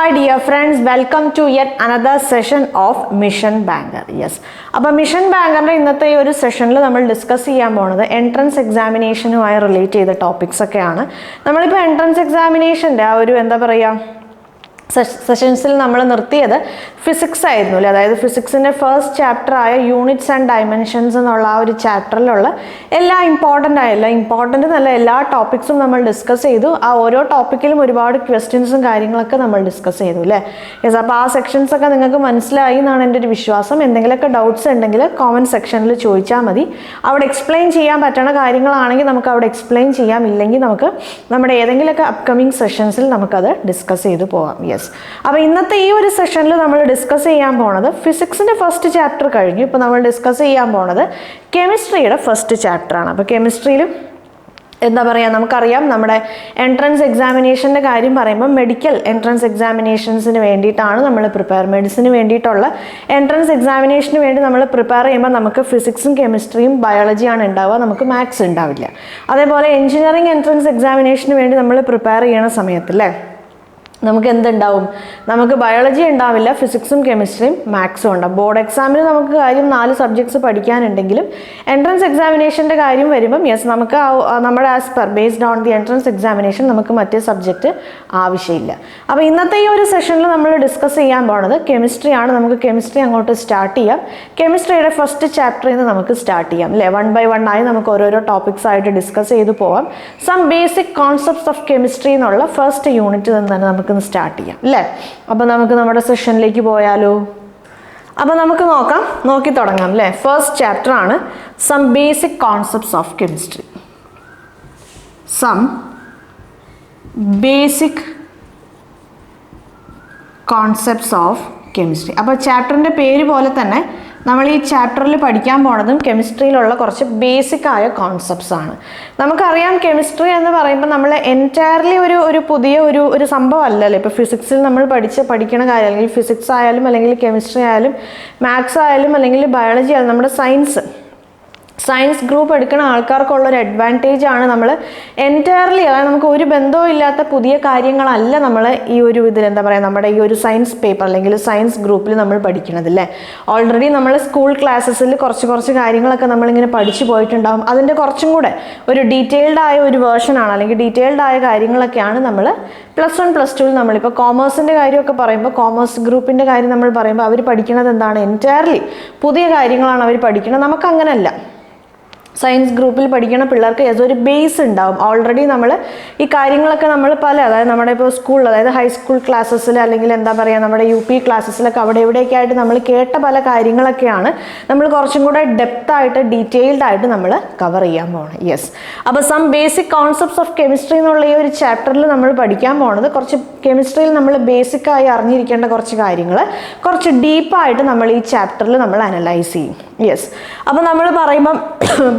Hi dear friends, welcome to yet another session of Mission Banker. Yes. അപ്പോൾ mission ബാങ്കറിന്റെ ഇന്നത്തെ ഈ ഒരു സെഷനിൽ നമ്മൾ ഡിസ്കസ് ചെയ്യാൻ പോകുന്നത് എൻട്രൻസ് എക്സാമിനേഷനുമായി റിലേറ്റ് ചെയ്ത ടോപ്പിക്സ് ഒക്കെയാണ്. നമ്മളിപ്പോൾ എൻട്രൻസ് എക്സാമിനേഷൻ്റെ ആ ഒരു എന്താ പറയുക സെഷൻസിൽ നമ്മൾ നിർത്തിയത് ഫിസിക്സ് ആയിരുന്നു അല്ലേ. അതായത് ഫിസിക്സിൻ്റെ ഫസ്റ്റ് ചാപ്റ്റർ ആയ യൂണിറ്റ്സ് ആൻഡ് ഡയമെൻഷൻസ് എന്നുള്ള ആ ഒരു ചാപ്റ്ററിലുള്ള എല്ലാ ഇമ്പോർട്ടൻ്റ് നല്ല എല്ലാ ടോപ്പിക്സും നമ്മൾ ഡിസ്കസ് ചെയ്തു. ആ ഓരോ ടോപ്പിക്കിലും ഒരുപാട് ക്വസ്റ്റ്യൻസും കാര്യങ്ങളൊക്കെ നമ്മൾ ഡിസ്കസ് ചെയ്തു അല്ലേ. യെസ്, അപ്പോൾ ആ സെക്ഷൻസ് ഒക്കെ നിങ്ങൾക്ക് മനസ്സിലായി എന്നാണ് എൻ്റെ ഒരു വിശ്വാസം. എന്തെങ്കിലുമൊക്കെ ഡൗട്ട്സ് ഉണ്ടെങ്കിൽ കോമൻറ്റ് സെക്ഷനിൽ ചോദിച്ചാൽ മതി. അവിടെ എക്സ്പ്ലെയിൻ ചെയ്യാൻ പറ്റുന്ന കാര്യങ്ങളാണെങ്കിൽ നമുക്ക് അവിടെ എക്സ്പ്ലെയിൻ ചെയ്യാം, ഇല്ലെങ്കിൽ നമുക്ക് നമ്മുടെ ഏതെങ്കിലുമൊക്കെ അപ്കമിങ് സെഷൻസിൽ നമുക്കത് ഡിസ്കസ് ചെയ്ത് പോകാം. യെസ്, അപ്പോൾ ഇന്നത്തെ ഈ ഒരു സെഷനിൽ നമ്മൾ ഡിസ്കസ് ചെയ്യാൻ പോണത് ഫിസിക്സിൻ്റെ ഫസ്റ്റ് ചാപ്റ്റർ കഴിഞ്ഞു. ഇപ്പോൾ നമ്മൾ ഡിസ്കസ് ചെയ്യാൻ പോണത് കെമിസ്ട്രിയുടെ ഫസ്റ്റ് ചാപ്റ്ററാണ്. അപ്പോൾ കെമിസ്ട്രിയിലും എന്താ പറയുക, നമുക്കറിയാം നമ്മുടെ എൻട്രൻസ് എക്സാമിനേഷൻ്റെ കാര്യം പറയുമ്പോൾ മെഡിക്കൽ എൻട്രൻസ് എക്സാമിനേഷൻസിന് വേണ്ടിയിട്ടാണ് നമ്മൾ മെഡിസിന് വേണ്ടിയിട്ടുള്ള എൻട്രൻസ് എക്സാമിനേഷന് വേണ്ടി നമ്മൾ പ്രിപ്പയർ ചെയ്യുമ്പോൾ നമുക്ക് ഫിസിക്സും കെമിസ്ട്രിയും ബയോളജിയാണ് ഉണ്ടാവുക, നമുക്ക് മാത്സ് ഉണ്ടാവില്ല. അതേപോലെ എഞ്ചിനീയറിംഗ് എൻട്രൻസ് എക്സാമിനേഷന് വേണ്ടി നമ്മൾ പ്രിപ്പയർ ചെയ്യണ സമയത്തല്ലേ നമുക്ക് എന്തുണ്ടാവും, നമുക്ക് ബയോളജി ഉണ്ടാവില്ല, ഫിസിക്സും കെമിസ്ട്രിയും മാത്സും ഉണ്ടാവും. ബോർഡ് എക്സാമിന് നമുക്ക് കാര്യം 4 സബ്ജക്ട്സ് പഠിക്കാനുണ്ടെങ്കിലും എൻട്രൻസ് എക്സാമിനേഷൻ്റെ കാര്യം വരുമ്പം യെസ് നമുക്ക് നമ്മുടെ as per based on the entrance examination നമുക്ക് മറ്റേ സബ്ജക്റ്റ് ആവശ്യമില്ല. അപ്പോൾ ഇന്നത്തെ ഈ ഒരു സെഷനിൽ നമ്മൾ ഡിസ്കസ് ചെയ്യാൻ പോകുന്നത് കെമിസ്ട്രിയാണ്. നമുക്ക് കെമിസ്ട്രി അങ്ങോട്ട് സ്റ്റാർട്ട് ചെയ്യാം. കെമിസ്ട്രിയുടെ ഫസ്റ്റ് ചാപ്റ്ററിൽ നിന്ന് നമുക്ക് സ്റ്റാർട്ട് ചെയ്യാം അല്ലേ. 1 by 1 ആയി നമുക്ക് ഓരോരോ ടോപ്പിക്സ് ആയിട്ട് ഡിസ്കസ് ചെയ്ത് പോവാം. Some basic concepts of chemistry എന്നുള്ള ഫസ്റ്റ് യൂണിറ്റിൽ നിന്ന് തന്നെ നമുക്ക് സ്റ്റാർട്ട് ചെയ്യാം അല്ലേ. അപ്പോൾ നമുക്ക് നമ്മുടെ സെഷനിലേക്ക് പോയാലോ. അപ്പോൾ നമുക്ക് നോക്കി തുടങ്ങാം അല്ലേ. ഫസ്റ്റ് ചാപ്റ്റർ ആണ് some basic concepts of chemistry. Some basic concepts of chemistry. അപ്പോൾ ചാപ്റ്ററിൻ്റെ പേര് പോലെ തന്നെ നമ്മൾ ഈ ചാപ്റ്ററിൽ പഠിക്കാൻ പോണതും കെമിസ്ട്രിയിലുള്ള കുറച്ച് ബേസിക് ആയ കോൺസെപ്റ്റ്സ് ആണ്. നമുക്കറിയാം കെമിസ്ട്രി എന്ന് പറയുമ്പോൾ നമ്മൾ എൻറ്റയർലി ഒരു പുതിയ ഒരു സംഭവം അല്ലല്ലോ. ഇപ്പോൾ ഫിസിക്സിൽ നമ്മൾ പഠിക്കണ കാര്യം, അല്ലെങ്കിൽ ഫിസിക്സ് ആയാലും അല്ലെങ്കിൽ കെമിസ്ട്രി ആയാലും മാത്സ് ആയാലും അല്ലെങ്കിൽ ബയോളജി ആയാലും നമ്മുടെ സയൻസ് ഗ്രൂപ്പ് എടുക്കുന്ന ആൾക്കാർക്കുള്ളൊരു അഡ്വാൻറ്റേജ് ആണ് നമ്മൾ എൻറ്റയർലി, അതായത് നമുക്ക് ഒരു ബന്ധവും ഇല്ലാത്ത പുതിയ കാര്യങ്ങളല്ല നമ്മൾ ഈ ഒരു ഇതിൽ എന്താ പറയുക നമ്മുടെ ഈ ഒരു സയൻസ് പേപ്പർ അല്ലെങ്കിൽ സയൻസ് ഗ്രൂപ്പിൽ നമ്മൾ പഠിക്കണതല്ലേ. ഓൾറെഡി നമ്മൾ സ്കൂൾ ക്ലാസ്സസിൽ കുറച്ച് കാര്യങ്ങളൊക്കെ നമ്മളിങ്ങനെ പഠിച്ചു പോയിട്ടുണ്ടാകും. അതിൻ്റെ കുറച്ചും കൂടെ ഒരു ഡീറ്റെയിൽഡ് ആയ ഒരു വേർഷനാണ്, അല്ലെങ്കിൽ ഡീറ്റെയിൽഡ് ആയ കാര്യങ്ങളൊക്കെയാണ് നമ്മൾ +1 +2 നമ്മളിപ്പോൾ കോമേഴ്സിൻ്റെ കാര്യമൊക്കെ പറയുമ്പോൾ കോമേഴ്സ് ഗ്രൂപ്പിൻ്റെ കാര്യം നമ്മൾ പറയുമ്പോൾ അവർ പഠിക്കുന്നത് എന്താണ്, എൻറ്റയർലി പുതിയ കാര്യങ്ങളാണ് അവർ പഠിക്കുന്നത്. നമുക്കങ്ങനല്ല. സയൻസ് ഗ്രൂപ്പിൽ പഠിക്കുന്ന പിള്ളേർക്ക് ഏതൊരു ബേസ് ഉണ്ടാവും. ഓൾറെഡി നമ്മൾ ഈ കാര്യങ്ങളൊക്കെ നമ്മൾ അതായത് നമ്മുടെ ഇപ്പോൾ സ്കൂളിൽ, അതായത് ഹൈസ്കൂൾ ക്ലാസ്സസിൽ അല്ലെങ്കിൽ എന്താ പറയുക നമ്മുടെ UP ക്ലാസ്സസിലൊക്കെ അവിടെ എവിടെയൊക്കെ ആയിട്ട് നമ്മൾ കേട്ട പല കാര്യങ്ങളൊക്കെയാണ് നമ്മൾ കുറച്ചും കൂടെ ഡെപ്തായിട്ട് ഡീറ്റെയിൽഡ് ആയിട്ട് നമ്മൾ കവർ ചെയ്യാൻ പോകണം. യെസ്, അപ്പോൾ some basic concepts of chemistry എന്നുള്ള ഈ ഒരു ചാപ്റ്ററിൽ നമ്മൾ പഠിക്കാൻ പോകുന്നത് കുറച്ച് കെമിസ്ട്രിയിൽ നമ്മൾ ബേസിക്കായി അറിഞ്ഞിരിക്കേണ്ട കുറച്ച് കാര്യങ്ങൾ കുറച്ച് ഡീപ്പായിട്ട് നമ്മൾ ഈ ചാപ്റ്ററിൽ നമ്മൾ അനലൈസ് ചെയ്യും. യെസ്, അപ്പോൾ നമ്മൾ പറയുമ്പം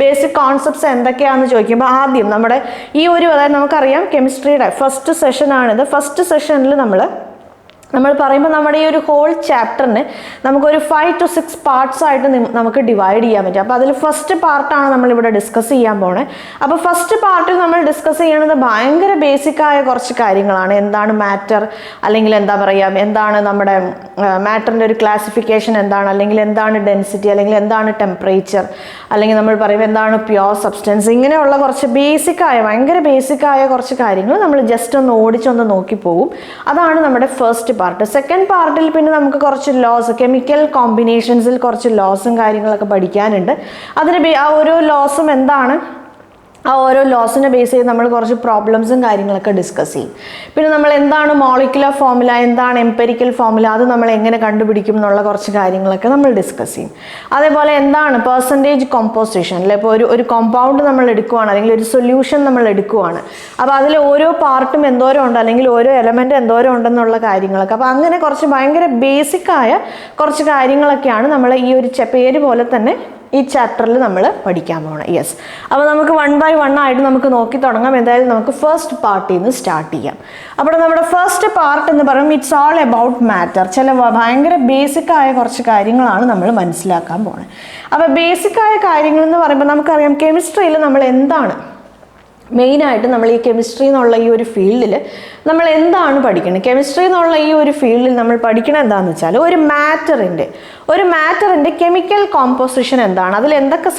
ബേസിക് കോൺസെപ്റ്റ്സ് എന്തൊക്കെയാണെന്ന് ചോദിക്കുമ്പോൾ ആദ്യം നമ്മുടെ ഈ ഒരു അതായത് നമുക്കറിയാം കെമിസ്ട്രിയുടെ ഫസ്റ്റ് സെഷനാണിത്. ഫസ്റ്റ് സെഷനിൽ നമ്മൾ പറയുമ്പോൾ നമ്മുടെ ഈ ഒരു ഹോൾ ചാപ്റ്ററിന് നമുക്കൊരു 5 to 6 പാർട്സ് ആയിട്ട് നമുക്ക് ഡിവൈഡ് ചെയ്യാൻ പറ്റും. അപ്പോൾ അതിൽ ഫസ്റ്റ് പാർട്ടാണ് നമ്മളിവിടെ ഡിസ്കസ് ചെയ്യാൻ പോണേ. അപ്പോൾ ഫസ്റ്റ് പാർട്ടിൽ നമ്മൾ ഡിസ്കസ് ചെയ്യണത് ഭയങ്കര ബേസിക്കായ കുറച്ച് കാര്യങ്ങളാണ്. എന്താണ് മാറ്റർ, അല്ലെങ്കിൽ എന്താ പറയുക എന്താണ് നമ്മുടെ മാറ്ററിൻ്റെ ഒരു ക്ലാസിഫിക്കേഷൻ എന്താണ്, അല്ലെങ്കിൽ എന്താണ് ഡെൻസിറ്റി, അല്ലെങ്കിൽ എന്താണ് ടെമ്പറേച്ചർ, അല്ലെങ്കിൽ നമ്മൾ പറയുമ്പോൾ എന്താണ് പ്യുവർ സബ്സ്റ്റൻസ്, ഇങ്ങനെയുള്ള കുറച്ച് ഭയങ്കര ബേസിക്കായ കുറച്ച് കാര്യങ്ങൾ നമ്മൾ ജസ്റ്റ് ഒന്ന് ഓടിച്ചൊന്ന് നോക്കി പോകും. അതാണ് നമ്മുടെ ഫസ്റ്റ് പാർട്ട്. സെക്കൻഡ് പാർട്ടിൽ പിന്നെ നമുക്ക് കുറച്ച് ലോസ്, കെമിക്കൽ കോമ്പിനേഷൻസിൽ കുറച്ച് ലോസും കാര്യങ്ങളൊക്കെ പഠിക്കാനുണ്ട്. അതിന് ആ ഓരോ ലോസും എന്താണ്, ആ ഓരോ ലോസിനെ ബേസ് ചെയ്ത് നമ്മൾ കുറച്ച് പ്രോബ്ലംസും കാര്യങ്ങളൊക്കെ ഡിസ്കസ് ചെയ്യും. പിന്നെ നമ്മൾ എന്താണ് മോളിക്കുലർ ഫോർമുല, എന്താണ് എംപെരിക്കൽ ഫോർമുല, അത് നമ്മൾ എങ്ങനെ കണ്ടുപിടിക്കും എന്നുള്ള കുറച്ച് കാര്യങ്ങളൊക്കെ നമ്മൾ ഡിസ്കസ് ചെയ്യും. അതേപോലെ എന്താണ് പെർസെൻറ്റേജ് കോമ്പോസിഷൻ അല്ലെ. ഇപ്പോൾ ഒരു കോമ്പൗണ്ട് നമ്മൾ എടുക്കുവാണ്, അല്ലെങ്കിൽ ഒരു സൊല്യൂഷൻ നമ്മൾ എടുക്കുവാണ്, അപ്പോൾ അതിൽ ഓരോ പാർട്ടും എന്തോരം ഉണ്ട്, അല്ലെങ്കിൽ ഓരോ എലമെൻറ്റ് എന്തോരം ഉണ്ടെന്നുള്ള കാര്യങ്ങളൊക്കെ. അപ്പോൾ അങ്ങനെ കുറച്ച് ഭയങ്കര ബേസിക്കായ കുറച്ച് കാര്യങ്ങളൊക്കെയാണ് നമ്മൾ ഈ ഒരു പേര് പോലെ തന്നെ ഈ ചാപ്റ്ററിൽ നമ്മൾ പഠിക്കാൻ പോകണം. യെസ്, അപ്പോൾ നമുക്ക് 1 by 1 ആയിട്ട് നമുക്ക് നോക്കി തുടങ്ങാം. എന്തായാലും നമുക്ക് ഫസ്റ്റ് പാർട്ടിൽ നിന്ന് സ്റ്റാർട്ട് ചെയ്യാം. അപ്പോൾ നമ്മുടെ ഫസ്റ്റ് പാർട്ട് എന്ന് പറയുമ്പോൾ ഇറ്റ്സ് ഓൾ അബൌട്ട് മാറ്റർ. ചില ഭയങ്കര ബേസിക്കായ കുറച്ച് കാര്യങ്ങളാണ് നമ്മൾ മനസ്സിലാക്കാൻ പോകുന്നത്. അപ്പോൾ ബേസിക്കായ കാര്യങ്ങൾ എന്ന് പറയുമ്പോൾ നമുക്കറിയാം കെമിസ്ട്രിയിൽ നമ്മൾ എന്താണ് മെയിനായിട്ട് നമ്മൾ ഈ കെമിസ്ട്രി എന്നുള്ള ഈ ഒരു ഫീൽഡിൽ നമ്മൾ എന്താണ് പഠിക്കുന്നത്? കെമിസ്ട്രി എന്നുള്ള ഈ ഒരു ഫീൽഡിൽ നമ്മൾ പഠിക്കണം എന്താണെന്ന് വെച്ചാൽ ഒരു മാറ്ററിൻ്റെ കെമിക്കൽ കോമ്പോസിഷൻ എന്താണ്, അതിൽ എന്തൊക്കെ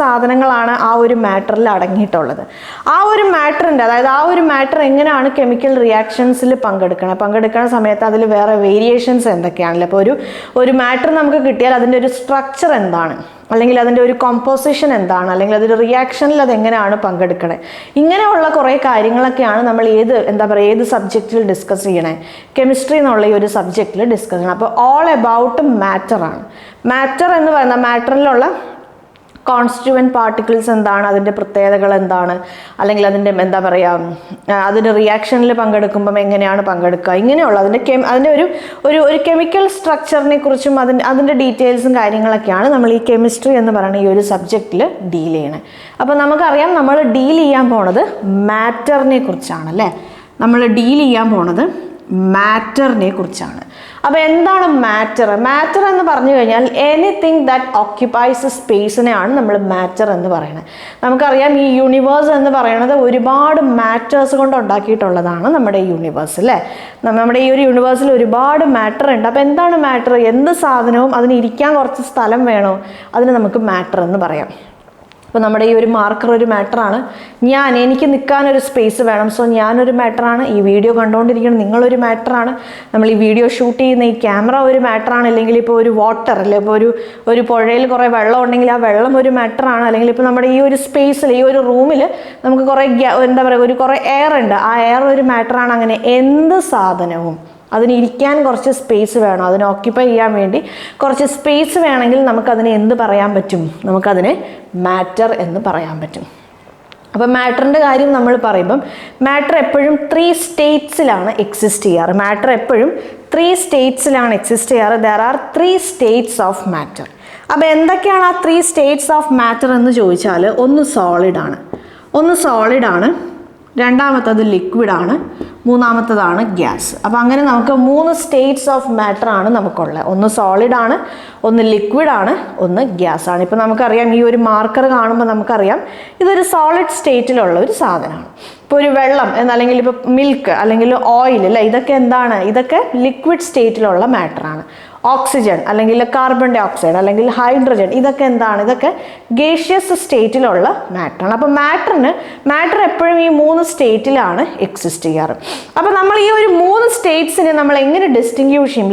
സാധനങ്ങളാണ് ആ ഒരു മാറ്ററിൽ അടങ്ങിയിട്ടുള്ളത്, ആ ഒരു മാറ്ററിൻ്റെ അതായത് ആ ഒരു മാറ്റർ എങ്ങനെയാണ് കെമിക്കൽ റിയാക്ഷൻസിൽ പങ്കെടുക്കുന്ന സമയത്ത് അതിൽ വേറെ വേരിയേഷൻസ് എന്തൊക്കെയാണല്ലോ. അപ്പോൾ ഒരു മാറ്റർ നമുക്ക് കിട്ടിയാൽ അതിൻ്റെ ഒരു സ്ട്രക്ചർ എന്താണ്, അല്ലെങ്കിൽ അതിൻ്റെ ഒരു കോമ്പോസിഷൻ എന്താണ്, അല്ലെങ്കിൽ അതൊരു റിയാക്ഷനിൽ അതെങ്ങനെയാണ് പങ്കെടുക്കണേ, ഇങ്ങനെയുള്ള കുറേ കാര്യങ്ങളൊക്കെയാണ് നമ്മൾ ഏത് സബ്ജക്റ്റിൽ ഡിസ്കസ് ചെയ്യണേ? കെമിസ്ട്രി എന്നുള്ള ഈ ഒരു സബ്ജക്റ്റിൽ ഡിസ്കസ് ചെയ്യണം. അപ്പോൾ ഓൾ അബൌട്ട് മാറ്ററാണ്. മാറ്റർ എന്ന് പറയുന്ന മാറ്ററിലുള്ള കോൺസ്റ്റിറ്റ്യൂവൻറ്റ് പാർട്ടിക്കിൾസ് എന്താണ്, അതിൻ്റെ പ്രത്യേകതകൾ എന്താണ്, അല്ലെങ്കിൽ അതിൻ്റെ അതിൻ്റെ റിയാക്ഷനിൽ പങ്കെടുക്കുമ്പം എങ്ങനെയാണ് പങ്കെടുക്കുക, ഇങ്ങനെയുള്ള അതിൻ്റെ ഒരു കെമിക്കൽ സ്ട്രക്ചറിനെ കുറിച്ചും അതിൻ്റെ ഡീറ്റെയിൽസും കാര്യങ്ങളൊക്കെയാണ് നമ്മൾ ഈ കെമിസ്ട്രി എന്ന് പറയുന്ന ഈ ഒരു സബ്ജക്റ്റിൽ ഡീൽ ചെയ്യണേ. അപ്പോൾ നമുക്കറിയാം നമ്മൾ ഡീൽ ചെയ്യാൻ പോണത് മാറ്ററിനെ കുറിച്ചാണ് അല്ലേ. നമ്മൾ ഡീൽ ചെയ്യാൻ പോണത് മാറ്ററിനെ കുറിച്ചാണ്. അപ്പോൾ എന്താണ് മാറ്റർ? മാറ്റർ എന്ന് പറഞ്ഞു കഴിഞ്ഞാൽ എനിത്തിങ് ദാറ്റ് ഓക്യുപ്പൈസ് സ്പേസിനെയാണ് നമ്മൾ മാറ്റർ എന്ന് പറയുന്നത്. നമുക്കറിയാം ഈ യൂണിവേഴ്സ് എന്ന് പറയുന്നത് ഒരുപാട് മാറ്റേഴ്സ് കൊണ്ട് ഉണ്ടാക്കിയിട്ടുള്ളതാണ് നമ്മുടെ ഈ യൂണിവേഴ്സ് അല്ലേ. നമ്മുടെ ഈ ഒരു യൂണിവേഴ്സിൽ ഒരുപാട് മാറ്റർ ഉണ്ട്. അപ്പോൾ എന്താണ് മാറ്റർ? എന്ത് സാധനവും അതിന് ഇരിക്കാൻ കുറച്ച് സ്ഥലം വേണോ, അതിന് നമുക്ക് മാറ്റർ എന്ന് പറയാം. അപ്പോൾ നമ്മുടെ ഈ ഒരു മാർക്കർ ഒരു മാറ്ററാണ്. എനിക്ക് നിൽക്കാനൊരു സ്പേസ് വേണം, സോ ഞാനൊരു മാറ്ററാണ്. ഈ വീഡിയോ കണ്ടുകൊണ്ടിരിക്കുന്ന നിങ്ങളൊരു മാറ്ററാണ്. നമ്മൾ ഈ വീഡിയോ ഷൂട്ട് ചെയ്യുന്ന ഈ ക്യാമറ ഒരു മാറ്ററാണ്. അല്ലെങ്കിൽ ഇപ്പോൾ ഒരു വാട്ടർ അല്ലെ, ഇപ്പോൾ ഒരു പുഴയിൽ കുറേ വെള്ളം ഉണ്ടെങ്കിൽ ആ വെള്ളം ഒരു മാറ്ററാണ്. അല്ലെങ്കിൽ ഇപ്പോൾ നമ്മുടെ ഈ ഒരു സ്പേസിൽ ഈ ഒരു റൂമിൽ നമുക്ക് കുറേ കുറേ എയർ ഉണ്ട്, ആ എയർ ഒരു മാറ്ററാണ്. അങ്ങനെ എന്ത് സാധനവും അതിന് ഇരിക്കാൻ കുറച്ച് സ്പേസ് വേണം, അതിന് ഓക്യുപ്പൈ ചെയ്യാൻ വേണ്ടി കുറച്ച് സ്പേസ് വേണമെങ്കിൽ നമുക്കതിനെ എന്ത് പറയാൻ പറ്റും? നമുക്കതിനെ മാറ്റർ എന്ന് പറയാൻ പറ്റും. അപ്പോൾ മാറ്ററിൻ്റെ കാര്യം നമ്മൾ പറയുമ്പം മാറ്റർ എപ്പോഴും 3 സ്റ്റേറ്റ്സിലാണ് എക്സിസ്റ്റ് ചെയ്യാറ്. There are 3 States of matter. അപ്പോൾ എന്തൊക്കെയാണ് ആ 3 സ്റ്റേറ്റ്സ് ഓഫ് മാറ്റർ എന്ന് ചോദിച്ചാൽ, ഒന്ന് സോളിഡാണ്, രണ്ടാമത്തത് ലിക്വിഡാണ്, മൂന്നാമത്തതാണ് ഗ്യാസ്. അപ്പോൾ അങ്ങനെ നമുക്ക് 3 സ്റ്റേറ്റ്സ് ഓഫ് മാറ്റർ ആണ് നമുക്കുള്ളത്. ഒന്ന് സോളിഡാണ്, ഒന്ന് ലിക്വിഡാണ്, ഒന്ന് ഗ്യാസ് ആണ്. ഇപ്പോൾ നമുക്കറിയാം ഈ ഒരു മാർക്കർ കാണുമ്പോൾ നമുക്കറിയാം ഇതൊരു സോളിഡ് സ്റ്റേറ്റിലുള്ള ഒരു സാധനമാണ്. ഇപ്പോൾ ഒരു വെള്ളം അല്ലെങ്കിൽ ഇപ്പോൾ മിൽക്ക് അല്ലെങ്കിൽ ഓയിൽ അല്ലേ, ഇതൊക്കെ എന്താണ്? ഇതൊക്കെ ലിക്വിഡ് സ്റ്റേറ്റിലുള്ള മാറ്ററാണ്. ഓക്സിജൻ അല്ലെങ്കിൽ കാർബൺ ഡൈ ഓക്സൈഡ് അല്ലെങ്കിൽ ഹൈഡ്രജൻ ഇതൊക്കെ എന്താണ്? ഇതൊക്കെ ഗേഷ്യസ് സ്റ്റേറ്റിലുള്ള മാറ്ററാണ്. അപ്പോൾ മാറ്റർ എപ്പോഴും ഈ 3 സ്റ്റേറ്റിലാണ് എക്സിസ്റ്റ് ചെയ്യാറ്. അപ്പോൾ നമ്മൾ ഈ ഒരു 3 സ്റ്റേറ്റ്സിനെ നമ്മൾ എങ്ങനെ ഡിസ്റ്റിങ്ക്യൂഷ് ചെയ്യും?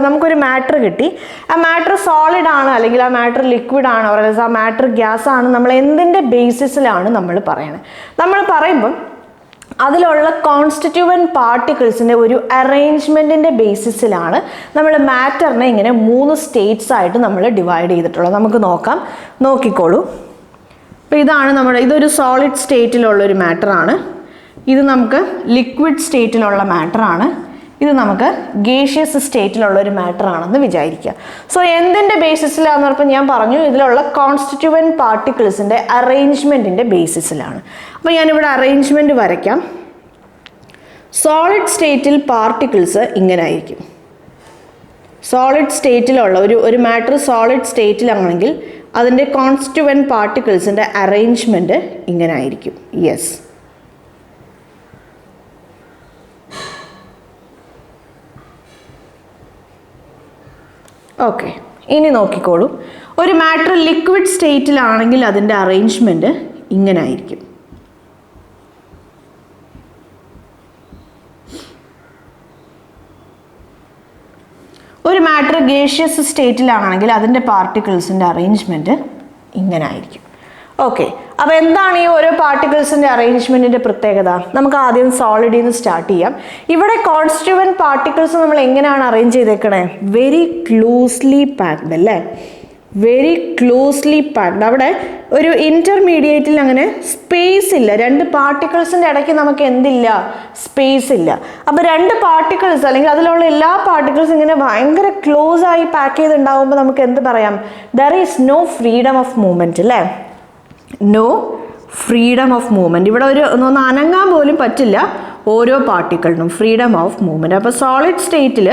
നമുക്കൊരു മാറ്റർ കിട്ടി, ആ മാറ്റർ സോളിഡ് ആണ്, അല്ലെങ്കിൽ ആ മാറ്റർ ലിക്വിഡ് ആണ്, ആ മാറ്റർ ഗ്യാസ് ആണ്. നമ്മൾ എന്തിൻ്റെ ബേസിസിലാണ് നമ്മൾ പറയണത്? നമ്മൾ പറയുമ്പം അതിലുള്ള കോൺസ്റ്റിറ്റ്യൂവൻറ്റ് പാർട്ടിക്കിൾസിൻ്റെ ഒരു അറേഞ്ച്മെൻറ്റിൻ്റെ ബേസിസിലാണ് നമ്മൾ മാറ്ററിനെ ഇങ്ങനെ 3 സ്റ്റേറ്റ്സ് ആയിട്ട് നമ്മൾ ഡിവൈഡ് ചെയ്തിട്ടുള്ളത്. നമുക്ക് നോക്കിക്കോളൂ. അപ്പോൾ ഇതൊരു സോളിഡ് സ്റ്റേറ്റിലുള്ളൊരു മാറ്ററാണ്, ഇത് നമുക്ക് ലിക്വിഡ് സ്റ്റേറ്റിലുള്ള മാറ്ററാണ്, ഇത് നമുക്ക് ഗേഷ്യസ് സ്റ്റേറ്റിലുള്ള ഒരു മാറ്റർ ആണെന്ന് വിചാരിക്കുക. സോ എന്തിൻ്റെ ബേസിസിലാണെന്ന് പറഞ്ഞപ്പോൾ ഞാൻ പറഞ്ഞു ഇതിലുള്ള കോൺസ്റ്റിറ്റ്യൂവൻറ്റ് പാർട്ടിക്കിൾസിൻ്റെ അറേഞ്ച്മെൻറ്റിൻ്റെ ബേസിസിലാണ്. അപ്പോൾ ഞാനിവിടെ അറേഞ്ച്മെൻറ്റ് വരയ്ക്കാം. സോളിഡ് സ്റ്റേറ്റിൽ പാർട്ടിക്കിൾസ് ഇങ്ങനെ ആയിരിക്കും. സോളിഡ് സ്റ്റേറ്റിലുള്ള ഒരു മാറ്റർ സോളിഡ് സ്റ്റേറ്റിലാണെങ്കിൽ അതിൻ്റെ കോൺസ്റ്റിറ്റ്യൂവൻറ്റ് പാർട്ടിക്കിൾസിൻ്റെ അറേഞ്ച്മെൻറ്റ് ഇങ്ങനെ ആയിരിക്കും. Yes, okay. ഇനി നോക്കിക്കോളൂ, ഒരു മാറ്റർ ലിക്വിഡ് സ്റ്റേറ്റിലാണെങ്കിൽ അതിൻ്റെ അറേഞ്ച്മെൻറ്റ് ഇങ്ങനെ ആയിരിക്കും. ഒരു മാറ്റർ ഗേഷ്യസ് സ്റ്റേറ്റിലാണെങ്കിൽ അതിൻ്റെ പാർട്ടിക്കിൾസിൻ്റെ അറേഞ്ച്മെൻറ്റ് ഇങ്ങനെ ആയിരിക്കും. ഓക്കെ, അപ്പോൾ എന്താണ് ഈ ഓരോ പാർട്ടിക്കിൾസിൻ്റെ അറേഞ്ച്മെൻറ്റിൻ്റെ പ്രത്യേകത? നമുക്ക് ആദ്യം സോളിഡിൽ നിന്ന് സ്റ്റാർട്ട് ചെയ്യാം. ഇവിടെ കോൺസ്റ്റിറ്റ്യൂവൻറ്റ് പാർട്ടിക്കിൾസ് നമ്മൾ എങ്ങനെയാണ് അറേഞ്ച് ചെയ്തേക്കണേ? വെരി ക്ലോസ്ലി പാക്ഡ് അല്ലേ, വെരി ക്ലോസ്ലി പാക്ഡ്. അവിടെ ഒരു ഇൻ്റർമീഡിയറ്റിൽ അങ്ങനെ സ്പേസ് ഇല്ല, 2 പാർട്ടിക്കിൾസിൻ്റെ ഇടയ്ക്ക് നമുക്ക് എന്തില്ല? സ്പേസ് ഇല്ല. അപ്പോൾ 2 പാർട്ടിക്കിൾസ് അല്ലെങ്കിൽ അതിലുള്ള എല്ലാ പാർട്ടിക്കിൾസും ഇങ്ങനെ ഭയങ്കര ക്ലോസ് ആയി പാക്ക് ചെയ്തുണ്ടാകുമ്പോൾ നമുക്ക് എന്ത് പറയാം? There is no freedom of movement അല്ലേ, നോ ഫ്രീഡം ഓഫ് മൂവ്മെൻറ്റ്. ഇവിടെ ഒന്ന് അനങ്ങാൻ പോലും പറ്റില്ല, ഓരോ പാർട്ടിക്കിളിനും ഫ്രീഡം ഓഫ് മൂവ്മെൻറ്റ്. അപ്പോൾ സോളിഡ് സ്റ്റേറ്റിൽ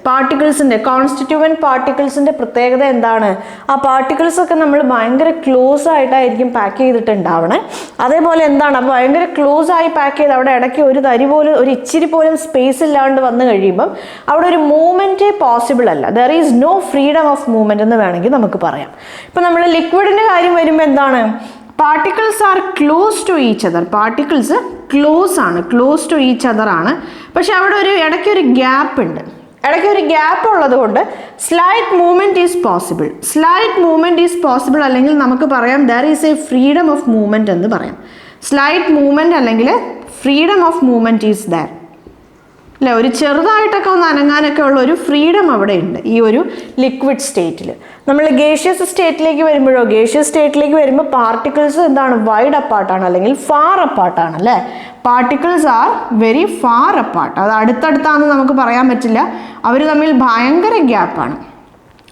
പാർട്ടിക്കിൾസിൻ്റെ കോൺസ്റ്റിറ്റ്യൂവൻറ്റ് പാർട്ടിക്കിൾസിൻ്റെ പ്രത്യേകത എന്താണ്? ആ പാർട്ടിക്കിൾസൊക്കെ നമ്മൾ ഭയങ്കര ക്ലോസ് ആയിട്ടായിരിക്കും പാക്ക് ചെയ്തിട്ടുണ്ടാവണേ. അതേപോലെ എന്താണ്, അപ്പോൾ ഭയങ്കര ക്ലോസ് ആയി പാക്ക് ചെയ്ത് അവിടെ ഇടയ്ക്ക് ഒരു തരി പോലും ഒരു ഇച്ചിരി പോലും സ്പേസ് ഇല്ലാണ്ട് വന്നു കഴിയുമ്പം അവിടെ ഒരു മൂവ്മെൻറ്റേ പോസിബിൾ അല്ല. There is no freedom of movement എന്ന് വേണമെങ്കിൽ നമുക്ക് പറയാം. ഇപ്പം നമ്മൾ ലിക്വിഡിൻ്റെ കാര്യം വരുമ്പോൾ എന്താണ്, particles are close to each other. Particles close to each other ആണ്. പക്ഷെ അവിടെ ഒരു ഇടയ്ക്കൊരു ഗ്യാപ്പ് ഉണ്ട്. ഇടയ്ക്കൊരു ഗ്യാപ്പ് ഉള്ളത് കൊണ്ട് സ്ലൈറ്റ് മൂവ്മെൻറ്റ് ഈസ് പോസിബിൾ അല്ലെങ്കിൽ നമുക്ക് പറയാം there is A freedom of movement എന്ന് പറയാം. സ്ലൈറ്റ് മൂവ്മെൻറ്റ് അല്ലെങ്കിൽ freedom of movement is there അല്ലേ. ഒരു ചെറുതായിട്ടൊക്കെ ഒന്ന് അനങ്ങാനൊക്കെ ഉള്ള ഒരു ഫ്രീഡം അവിടെ ഉണ്ട് ഈ ഒരു ലിക്വിഡ് സ്റ്റേറ്റിൽ. നമ്മൾ ഗേഷ്യസ് സ്റ്റേറ്റിലേക്ക് വരുമ്പോൾ പാർട്ടിക്കിൾസ് എന്താണ്, വൈഡ് അപ്പാർട്ടാണ് അല്ലെങ്കിൽ ഫാർ അപ്പാർട്ടാണ് അല്ലേ. Particles are very far apart. അത് അടുത്തടുത്താണെന്ന് നമുക്ക് പറയാൻ പറ്റില്ല. അവർ തമ്മിൽ ഭയങ്കര ഗ്യാപ്പാണ്.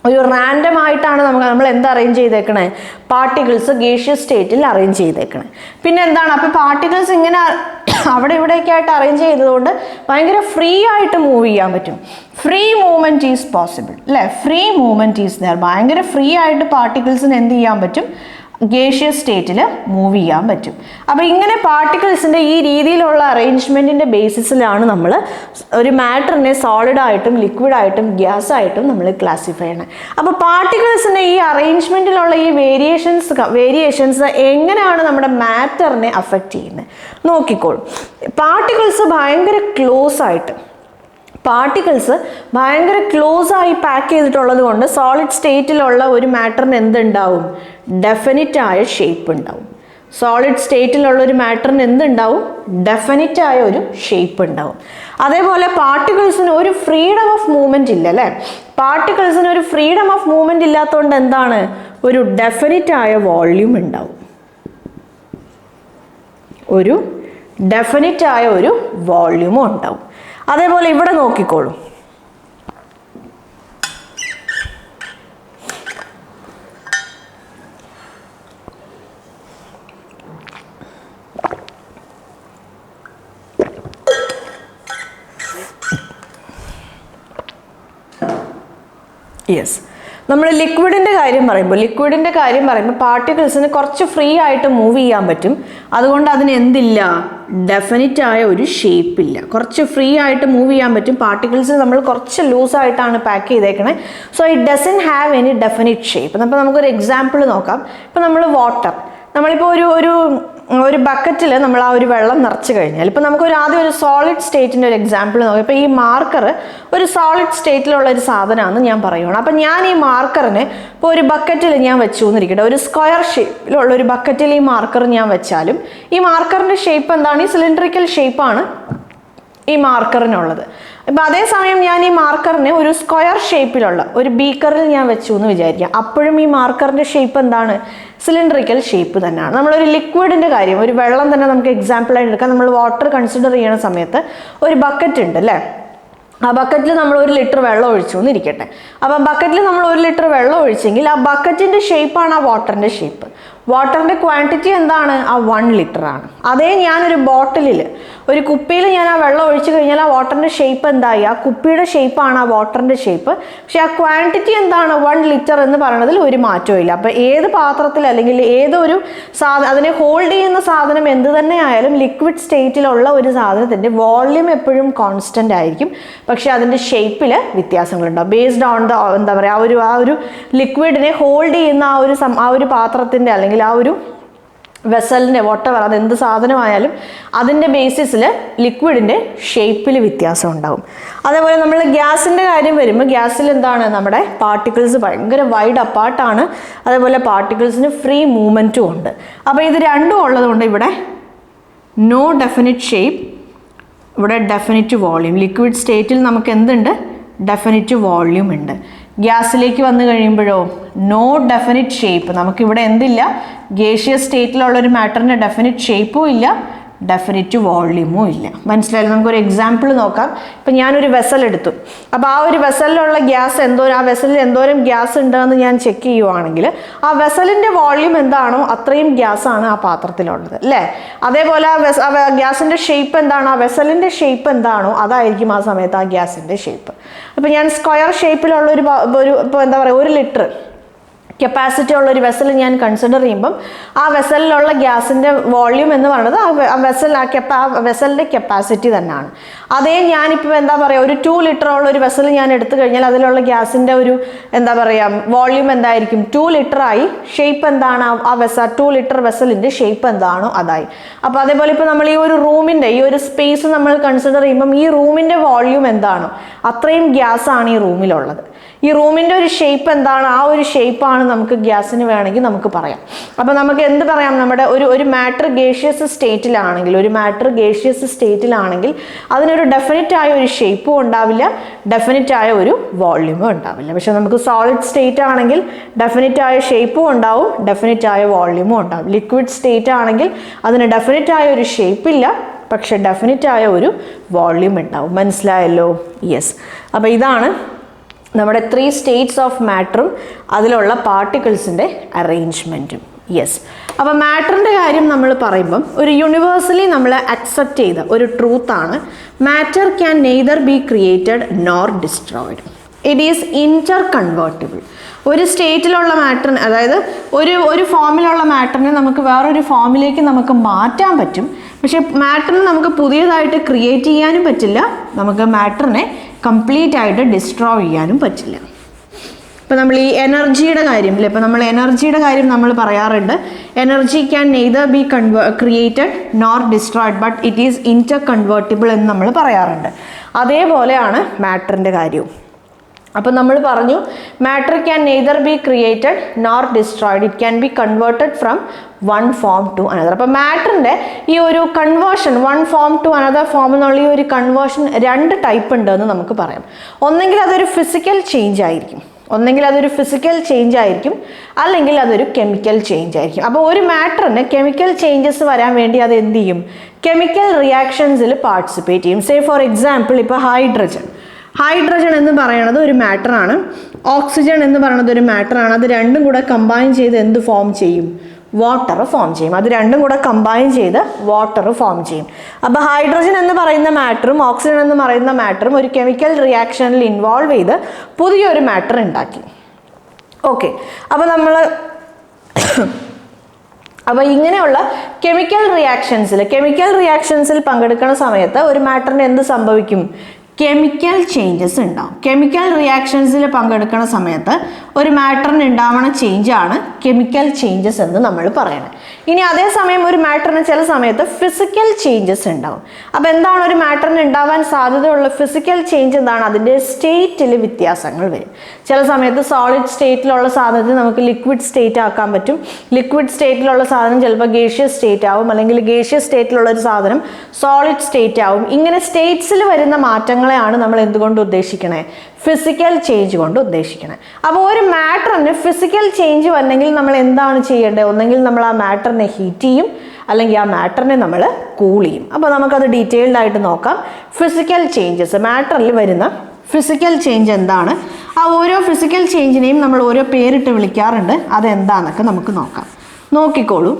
ഒരു റാൻഡം ആയിട്ടാണ് നമ്മൾ എന്താ അറേഞ്ച് ചെയ്തേക്കണേ, പാർട്ടിക്കിൾസ് ഗേഷ്യസ് സ്റ്റേറ്റിൽ അറേഞ്ച് ചെയ്തേക്കണേ. പിന്നെ എന്താണ്, അപ്പോൾ പാർട്ടിക്കിൾസ് ഇങ്ങനെ അവിടെ ഇവിടെയൊക്കെ ആയിട്ട് അറേഞ്ച് ചെയ്തതുകൊണ്ട് ഭയങ്കര ഫ്രീ ആയിട്ട് മൂവ് ചെയ്യാൻ പറ്റും. ഫ്രീ മൂവ്മെൻറ്റ് ഈസ് പോസിബിൾ അല്ലേ. Free movement is there. ഭയങ്കര ഫ്രീ ആയിട്ട് പാർട്ടിക്കിൾസിന് എന്ത് ചെയ്യാൻ പറ്റും, ഗേഷ്യസ് സ്റ്റേറ്റിൽ മൂവ് ചെയ്യാൻ പറ്റും. അപ്പോൾ ഇങ്ങനെ പാർട്ടിക്കിൾസിൻ്റെ ഈ രീതിയിലുള്ള അറേഞ്ച്മെൻറ്റിൻ്റെ ബേസിസിലാണ് നമ്മൾ ഒരു മാറ്ററിനെ സോളിഡായിട്ടും ലിക്വിഡായിട്ടും ഗ്യാസായിട്ടും നമ്മൾ ക്ലാസിഫൈ ചെയ്യണം. അപ്പോൾ പാർട്ടിക്കിൾസിൻ്റെ ഈ അറേഞ്ച്മെൻറ്റിലുള്ള ഈ വേരിയേഷൻസ് എങ്ങനെയാണ് നമ്മുടെ മാറ്ററിനെ അഫക്റ്റ് ചെയ്യുന്നത് നോക്കിക്കോളൂ. പാർട്ടിക്കിൾസ് ഭയങ്കര ക്ലോസ് ആയി പാക്ക് ചെയ്തിട്ടുള്ളത് കൊണ്ട് സോളിഡ് സ്റ്റേറ്റിലുള്ള ഒരു മാറ്ററിന് എന്തുണ്ടാവും, ഡെഫിനിറ്റ് ആയ ഷേപ്പ് ഉണ്ടാവും. സോളിഡ് സ്റ്റേറ്റിലുള്ള ഒരു മാറ്ററിന് എന്തുണ്ടാവും, ഡെഫിനിറ്റ് ആയ ഒരു ഷേപ്പ് ഉണ്ടാവും. അതേപോലെ പാർട്ടിക്കിൾസിന് ഒരു ഫ്രീഡം ഓഫ് മൂവ്മെൻറ്റ് ഇല്ല അല്ലേ. പാർട്ടിക്കിൾസിന് ഒരു ഫ്രീഡം ഓഫ് മൂവ്മെൻറ്റ് ഇല്ലാത്തതുകൊണ്ട് എന്താണ്, ഒരു ഡെഫിനിറ്റ് ആയ വോള്യൂം ഉണ്ടാവും. ഒരു ഡെഫിനിറ്റ് ആയ ഒരു വോള്യൂമും ഉണ്ടാവും. അതേപോലെ ഇവിടെ നോക്കിക്കോളൂ. യെസ്, നമ്മൾ ലിക്വിഡിൻ്റെ കാര്യം പറയുമ്പോൾ പാർട്ടിക്കിൾസിന് കുറച്ച് ഫ്രീ ആയിട്ട് മൂവ് ചെയ്യാൻ പറ്റും. അതുകൊണ്ട് അതിന് എന്തില്ല, ഡെഫിനിറ്റ് ആയ ഒരു ഷേപ്പ് ഇല്ല. കുറച്ച് ഫ്രീ ആയിട്ട് മൂവ് ചെയ്യാൻ പറ്റും. പാർട്ടിക്കിൾസ് നമ്മൾ കുറച്ച് ലൂസായിട്ടാണ് പാക്ക് ചെയ്തേക്കണേ. So it doesn't have any definite shape. അപ്പോൾ നമുക്കൊരു എക്സാമ്പിൾ നോക്കാം. ഇപ്പോൾ നമ്മളിപ്പോൾ ഒരു ബക്കറ്റിൽ നമ്മൾ ആ ഒരു വെള്ളം നിറച്ച് കഴിഞ്ഞാൽ ഇപ്പോൾ നമുക്കൊരു ആദ്യം ഒരു സോളിഡ് സ്റ്റേറ്റിൻ്റെ ഒരു എക്സാമ്പിൾ നോക്കാം. ഇപ്പോൾ ഈ മാർക്കർ ഒരു സോളിഡ് സ്റ്റേറ്റിലുള്ള ഒരു സാധനമാണെന്ന് ഞാൻ പറയുകയാണ്. അപ്പം ഞാൻ ഈ മാർക്കറിനെ ഇപ്പോൾ ഒരു ബക്കറ്റിൽ ഞാൻ വെച്ചു എന്നിരിക്കട്ടെ. ഒരു സ്ക്വയർ ഷേപ്പിലുള്ള ഒരു ബക്കറ്റിൽ ഈ മാർക്കർ ഞാൻ വെച്ചാലും ഈ മാർക്കറിൻ്റെ ഷേപ്പ് എന്താണ്, ഈ സിലിണ്ടറിക്കൽ ഷേപ്പാണ് ഈ മാർക്കറിനുള്ളത്. ഇപ്പം അതേസമയം ഞാൻ ഈ മാർക്കറിനെ ഒരു സ്ക്വയർ ഷേപ്പിലുള്ള ഒരു ബീക്കറിൽ ഞാൻ വെച്ചു എന്ന് വിചാരിക്കാം. അപ്പോഴും ഈ മാർക്കറിൻ്റെ ഷേപ്പ് എന്താണ്, സിലിണ്ടറിക്കൽ ഷേപ്പ് തന്നെയാണ്. നമ്മളൊരു ലിക്വിഡിൻ്റെ കാര്യം, ഒരു വെള്ളം തന്നെ നമുക്ക് എക്സാമ്പിളായിട്ട് എടുക്കാം. നമ്മൾ വാട്ടർ കൺസിഡർ ചെയ്യുന്ന സമയത്ത് ഒരു ബക്കറ്റ് ഉണ്ട് അല്ലേ. ആ ബക്കറ്റിൽ നമ്മൾ 1 ലിറ്റർ വെള്ളം ഒഴിച്ചു എന്നിരിക്കട്ടെ. അപ്പം ബക്കറ്റിൽ നമ്മൾ 1 ലിറ്റർ വെള്ളം ഒഴിച്ചെങ്കിൽ ആ ബക്കറ്റിൻ്റെ ഷേപ്പാണ് ആ വാട്ടറിൻ്റെ ഷേപ്പ്. വാട്ടറിൻ്റെ ക്വാണ്ടിറ്റി എന്താണ്, ആ 1 ലിറ്റർ ആണ്. അതേ ഞാനൊരു ബോട്ടിലിൽ ഒരു കുപ്പിയിൽ ഞാൻ ആ വെള്ളം ഒഴിച്ചു കഴിഞ്ഞാൽ ആ വാട്ടറിൻ്റെ ഷേപ്പ് എന്തായി, ആ കുപ്പിയുടെ ഷേപ്പാണ് ആ വാട്ടറിൻ്റെ ഷേപ്പ്. പക്ഷെ ആ ക്വാണ്ടിറ്റി എന്താണ്, 1 ലിറ്റർ എന്ന് പറയുന്നതിൽ ഒരു മാറ്റവും ഇല്ല. അപ്പോൾ ഏത് പാത്രത്തിൽ അല്ലെങ്കിൽ ഏതൊരു അതിനെ ഹോൾഡ് ചെയ്യുന്ന സാധനം എന്ത് തന്നെ ആയാലും ലിക്വിഡ് സ്റ്റേറ്റിലുള്ള ഒരു സാധനത്തിൻ്റെ വോള്യൂം എപ്പോഴും കോൺസ്റ്റൻ്റ് ആയിരിക്കും. പക്ഷെ അതിൻ്റെ ഷേപ്പിൽ വ്യത്യാസങ്ങളുണ്ടാവും. ബേസ്ഡ് ഓൺ ദ എന്താ പറയുക ആ ഒരു ലിക്വിഡിനെ ഹോൾഡ് ചെയ്യുന്ന ആ ഒരു പാത്രത്തിൻ്റെ അല്ലെങ്കിൽ ആ ഒരു വെസലിൻ്റെ വോട്ടവർ അതെന്ത് സാധനമായാലും അതിൻ്റെ ബേസിസിൽ ലിക്വിഡിൻ്റെ ഷേപ്പിൽ വ്യത്യാസം ഉണ്ടാവും. അതേപോലെ നമ്മൾ ഗ്യാസിൻ്റെ കാര്യം വരുമ്പോൾ ഗ്യാസിൽ എന്താണ്, നമ്മുടെ പാർട്ടിക്കിൾസ് ഭയങ്കര വൈഡ് അപ്പാർട്ടാണ്. അതേപോലെ പാർട്ടിക്കിൾസിന് ഫ്രീ മൂവ്മെൻറ്റും ഉണ്ട്. അപ്പോൾ ഇത് രണ്ടും ഉള്ളതുകൊണ്ട് ഇവിടെ നോ ഡെഫിനിറ്റ് ഷേപ്പ്, ഇവിടെ ഡെഫിനിറ്റ് വോള്യൂം. ലിക്വിഡ് സ്റ്റേറ്റിൽ നമുക്ക് എന്തുണ്ട്, ഡെഫിനിറ്റ് വോള്യൂം ഉണ്ട്. ഗ്യാസിലേക്ക് വന്നു കഴിയുമ്പോഴോ നോ ഡെഫിനിറ്റ് ഷേപ്പ്. നമുക്കിവിടെ എന്തില്ല, ഗേഷ്യസ് സ്റ്റേറ്റിലുള്ള ഒരു മാറ്ററിന് ഡെഫിനിറ്റ് ഷേപ്പും ഇല്ല, ഡെഫിനിറ്റ് വോള്യൂമും ഇല്ല. മനസ്സിലായാലും നമുക്കൊരു എക്സാമ്പിൾ നോക്കാം. ഇപ്പം ഞാനൊരു വെസൽ എടുത്തു. അപ്പോൾ ആ ഒരു വെസലിലുള്ള ഗ്യാസ് ആ വെസലിൽ എന്തോരം ഗ്യാസ് ഉണ്ടെന്ന് ഞാൻ ചെക്ക് ചെയ്യുവാണെങ്കിൽ ആ വെസലിൻ്റെ വോള്യൂം എന്താണോ അത്രയും ഗ്യാസാണ് ആ പാത്രത്തിലുള്ളത് അല്ലേ. അതേപോലെ ആ ഗ്യാസിൻ്റെ ഷേപ്പ് എന്താണോ, ആ വെസലിൻ്റെ ഷേപ്പ് എന്താണോ അതായിരിക്കും ആ സമയത്ത് ആ ഗ്യാസിൻ്റെ ഷേപ്പ്. അപ്പോൾ ഞാൻ സ്ക്വയർ ഷേപ്പിലുള്ള ഇപ്പോൾ എന്താ പറയുക 1 ലിറ്റർ കപ്പാസിറ്റി ഉള്ള ഒരു വെസൽ ഞാൻ കൺസിഡർ ചെയ്യുമ്പം ആ വെസലിലുള്ള ഗ്യാസിൻ്റെ വോള്യൂം എന്ന് പറയുന്നത് ആ വെസലിൻ്റെ കപ്പാസിറ്റി തന്നെയാണ്. അതേ ഞാനിപ്പോൾ എന്താ പറയുക ഒരു 2 ലിറ്റർ ഉള്ള ഒരു വെസൽ ഞാൻ എടുത്തു കഴിഞ്ഞാൽ അതിലുള്ള ഗ്യാസിൻ്റെ ഒരു എന്താ പറയുക വോള്യൂം എന്തായിരിക്കും 2 ലിറ്ററായി. ഷേപ്പ് എന്താണ് ആ 2 ലിറ്റർ വെസലിൻ്റെ ഷേപ്പ് എന്താണോ അതായി. അപ്പോൾ അതേപോലെ ഇപ്പോൾ നമ്മൾ ഈ ഒരു റൂമിൻ്റെ ഈ ഒരു സ്പേസ് നമ്മൾ കൺസിഡർ ചെയ്യുമ്പം ഈ റൂമിൻ്റെ വോള്യൂം എന്താണോ അത്രയും ഗ്യാസാണ് ഈ റൂമിലുള്ളത്. ഈ റൂമിൻ്റെ ഒരു ഷേപ്പ് എന്താണ്, ആ ഒരു ഷേപ്പാണ് നമുക്ക് ഗ്യാസിന് വേണമെങ്കിൽ നമുക്ക് പറയാം. അപ്പോൾ നമുക്ക് എന്ത് പറയാം, നമ്മുടെ ഒരു മാറ്റർ ഗേഷ്യസ് സ്റ്റേറ്റിലാണെങ്കിൽ അതിനൊരു ഡെഫിനിറ്റ് ആയ ഒരു ഷേപ്പും ഉണ്ടാവില്ല, ഡെഫിനിറ്റ് ആയ ഒരു വോള്യൂമും ഉണ്ടാവില്ല. പക്ഷെ നമുക്ക് സോളിഡ് സ്റ്റേറ്റ് ആണെങ്കിൽ ഡെഫിനിറ്റ് ആയ ഷേപ്പും ഉണ്ടാവും, ഡെഫിനിറ്റ് ആയ വോള്യൂമും ഉണ്ടാവും. ലിക്വിഡ് സ്റ്റേറ്റ് ആണെങ്കിൽ അതിന് ഡെഫിനിറ്റ് ആയ ഒരു ഷേപ്പില്ല, പക്ഷെ ഡെഫിനിറ്റ് ആയ ഒരു വോള്യൂം ഉണ്ടാവും. മനസ്സിലായല്ലോ? യെസ്. അപ്പോൾ ഇതാണ് നമ്മുടെ 3 സ്റ്റേറ്റ്സ് ഓഫ് മാറ്ററും അതിലുള്ള പാർട്ടിക്കിൾസിൻ്റെ അറേഞ്ച്മെൻറ്റും. യെസ്. അപ്പോൾ മാറ്ററിൻ്റെ കാര്യം നമ്മൾ പറയുമ്പം ഒരു യൂണിവേഴ്സലി നമ്മൾ അക്സെപ്റ്റ് ചെയ്ത ഒരു ട്രൂത്താണ് matter can neither be created nor destroyed. It is interconvertible. ഒരു സ്റ്റേറ്റിലുള്ള മാറ്ററിന്, അതായത് ഒരു ഫോമിലുള്ള മാറ്ററിനെ നമുക്ക് വേറൊരു ഫോമിലേക്ക് നമുക്ക് മാറ്റാൻ പറ്റും. പക്ഷെ മാറ്ററിനെ നമുക്ക് പുതിയതായിട്ട് ക്രിയേറ്റ് ചെയ്യാനും പറ്റില്ല, നമുക്ക് മാറ്ററിനെ കംപ്ലീറ്റ് ആയിട്ട് ഡിസ്ട്രോയ് ചെയ്യാനും പറ്റില്ല. ഇപ്പോൾ നമ്മൾ ഈ എനർജിയുടെ കാര്യം അല്ലേ, ഇപ്പോൾ നമ്മൾ എനർജിയുടെ കാര്യം നമ്മൾ പറയാറുണ്ട്, energy can neither be created nor destroyed but it is interconvertible എന്ന് നമ്മൾ പറയാറുണ്ട്. അതേപോലെയാണ് മാറ്ററിൻ്റെ കാര്യവും. അപ്പോൾ നമ്മൾ പറഞ്ഞു matter can neither be created nor destroyed, it can be converted from one form to another. അപ്പോൾ മാറ്ററിൻ്റെ ഈ ഒരു conversion one form to another form എന്നുള്ള ഈ ഒരു കൺവേർഷൻ 2 ടൈപ്പ് ഉണ്ട് എന്ന് നമുക്ക് പറയാം. ഒന്നെങ്കിൽ അതൊരു ഫിസിക്കൽ ചേഞ്ച് ആയിരിക്കും, അല്ലെങ്കിൽ അതൊരു കെമിക്കൽ ചേഞ്ച് ആയിരിക്കും. അപ്പോൾ ഒരു മാറ്ററിന് കെമിക്കൽ ചേഞ്ചസ് വരാൻ വേണ്ടി അത് എന്ത് ചെയ്യും, കെമിക്കൽ റിയാക്ഷൻസിൽ പാർട്ടിസിപ്പേറ്റ് ചെയ്യും. സേ ഫോർ എക്സാമ്പിൾ ഇപ്പോൾ ഹൈഡ്രജൻ എന്ന് പറയുന്നത് ഒരു മാറ്ററാണ്, ഓക്സിജൻ എന്ന് പറയുന്നത് ഒരു മാറ്ററാണ്. അത് രണ്ടും കൂടെ കമ്പൈൻ ചെയ്ത് എന്ത് ഫോം ചെയ്യും, വാട്ടർ ഫോം ചെയ്യും. അത് രണ്ടും കൂടെ കമ്പൈൻ ചെയ്ത് വാട്ടർ ഫോം ചെയ്യും. അപ്പോൾ ഹൈഡ്രജൻ എന്ന് പറയുന്ന മാറ്ററും ഓക്സിജൻ എന്ന് പറയുന്ന മാറ്ററും ഒരു കെമിക്കൽ റിയാക്ഷനിൽ ഇൻവോൾവ് ചെയ്ത് പുതിയൊരു മാറ്റർ ഉണ്ടാക്കി. ഓക്കെ. അപ്പോൾ ഇങ്ങനെയുള്ള കെമിക്കൽ റിയാക്ഷൻസിൽ പങ്കെടുക്കുന്ന സമയത്ത് ഒരു മാറ്ററിന് എന്ത് സംഭവിക്കും, കെമിക്കൽ ചേഞ്ചസ് ഉണ്ടാവും. കെമിക്കൽ റിയാക്ഷൻസിൽ പങ്കെടുക്കുന്ന സമയത്ത് ഒരു മാറ്ററിന് ഉണ്ടാവുന്ന ചേഞ്ചാണ് കെമിക്കൽ ചേഞ്ചസ് എന്ന് നമ്മൾ പറയണം. ഇനി അതേസമയം ഒരു മാറ്ററിന് ചില സമയത്ത് ഫിസിക്കൽ ചേഞ്ചസ് ഉണ്ടാവും. അപ്പോൾ എന്താണ് ഒരു മാറ്ററിന് ഉണ്ടാവാൻ സാധ്യതയുള്ള ഫിസിക്കൽ ചേഞ്ച് എന്താണ്, അതിൻ്റെ സ്റ്റേറ്റിൽ വ്യത്യാസങ്ങൾ വരും. ചില സമയത്ത് സോളിഡ് സ്റ്റേറ്റിലുള്ള സാധനത്തെ നമുക്ക് ലിക്വിഡ് സ്റ്റേറ്റ് ആക്കാൻ പറ്റും, ലിക്വിഡ് സ്റ്റേറ്റിലുള്ള സാധനം ചിലപ്പോൾ ഗേഷ്യസ് സ്റ്റേറ്റ് ആവും, അല്ലെങ്കിൽ ഗേഷ്യസ് സ്റ്റേറ്റിലുള്ള ഒരു സാധനം സോളിഡ് സ്റ്റേറ്റ് ആവും. ഇങ്ങനെ സ്റ്റേറ്റ്സിൽ വരുന്ന മാറ്റങ്ങളെയാണ് നമ്മൾ എന്തുകൊണ്ട് ഉദ്ദേശിക്കണേ, ഫിസിക്കൽ ചേഞ്ച് കൊണ്ട് ഉദ്ദേശിക്കണേ. അപ്പോൾ ഒരു മാറ്ററിന് ഫിസിക്കൽ ചേഞ്ച് വന്നെങ്കിൽ നമ്മൾ എന്താണ് ചെയ്യേണ്ടത്, ഒന്നെങ്കിൽ നമ്മൾ ആ മാറ്ററിനെ ഹീറ്റ് ചെയ്യും, അല്ലെങ്കിൽ ആ മാറ്ററിനെ നമ്മൾ കൂൾ ചെയ്യും. അപ്പോൾ നമുക്കത് ഡീറ്റെയിൽഡ് ആയിട്ട് നോക്കാം. ഫിസിക്കൽ ചേഞ്ചസ്, മാറ്ററിൽ വരുന്ന ഫിസിക്കൽ ചേഞ്ച് എന്താണ്, ആ ഓരോ ഫിസിക്കൽ ചേഞ്ചിനെയും നമ്മൾ ഓരോ പേരിട്ട് വിളിക്കാറുണ്ട്, അതെന്താണെന്നൊക്കെ നമുക്ക് നോക്കാം. നോക്കിക്കോളൂ.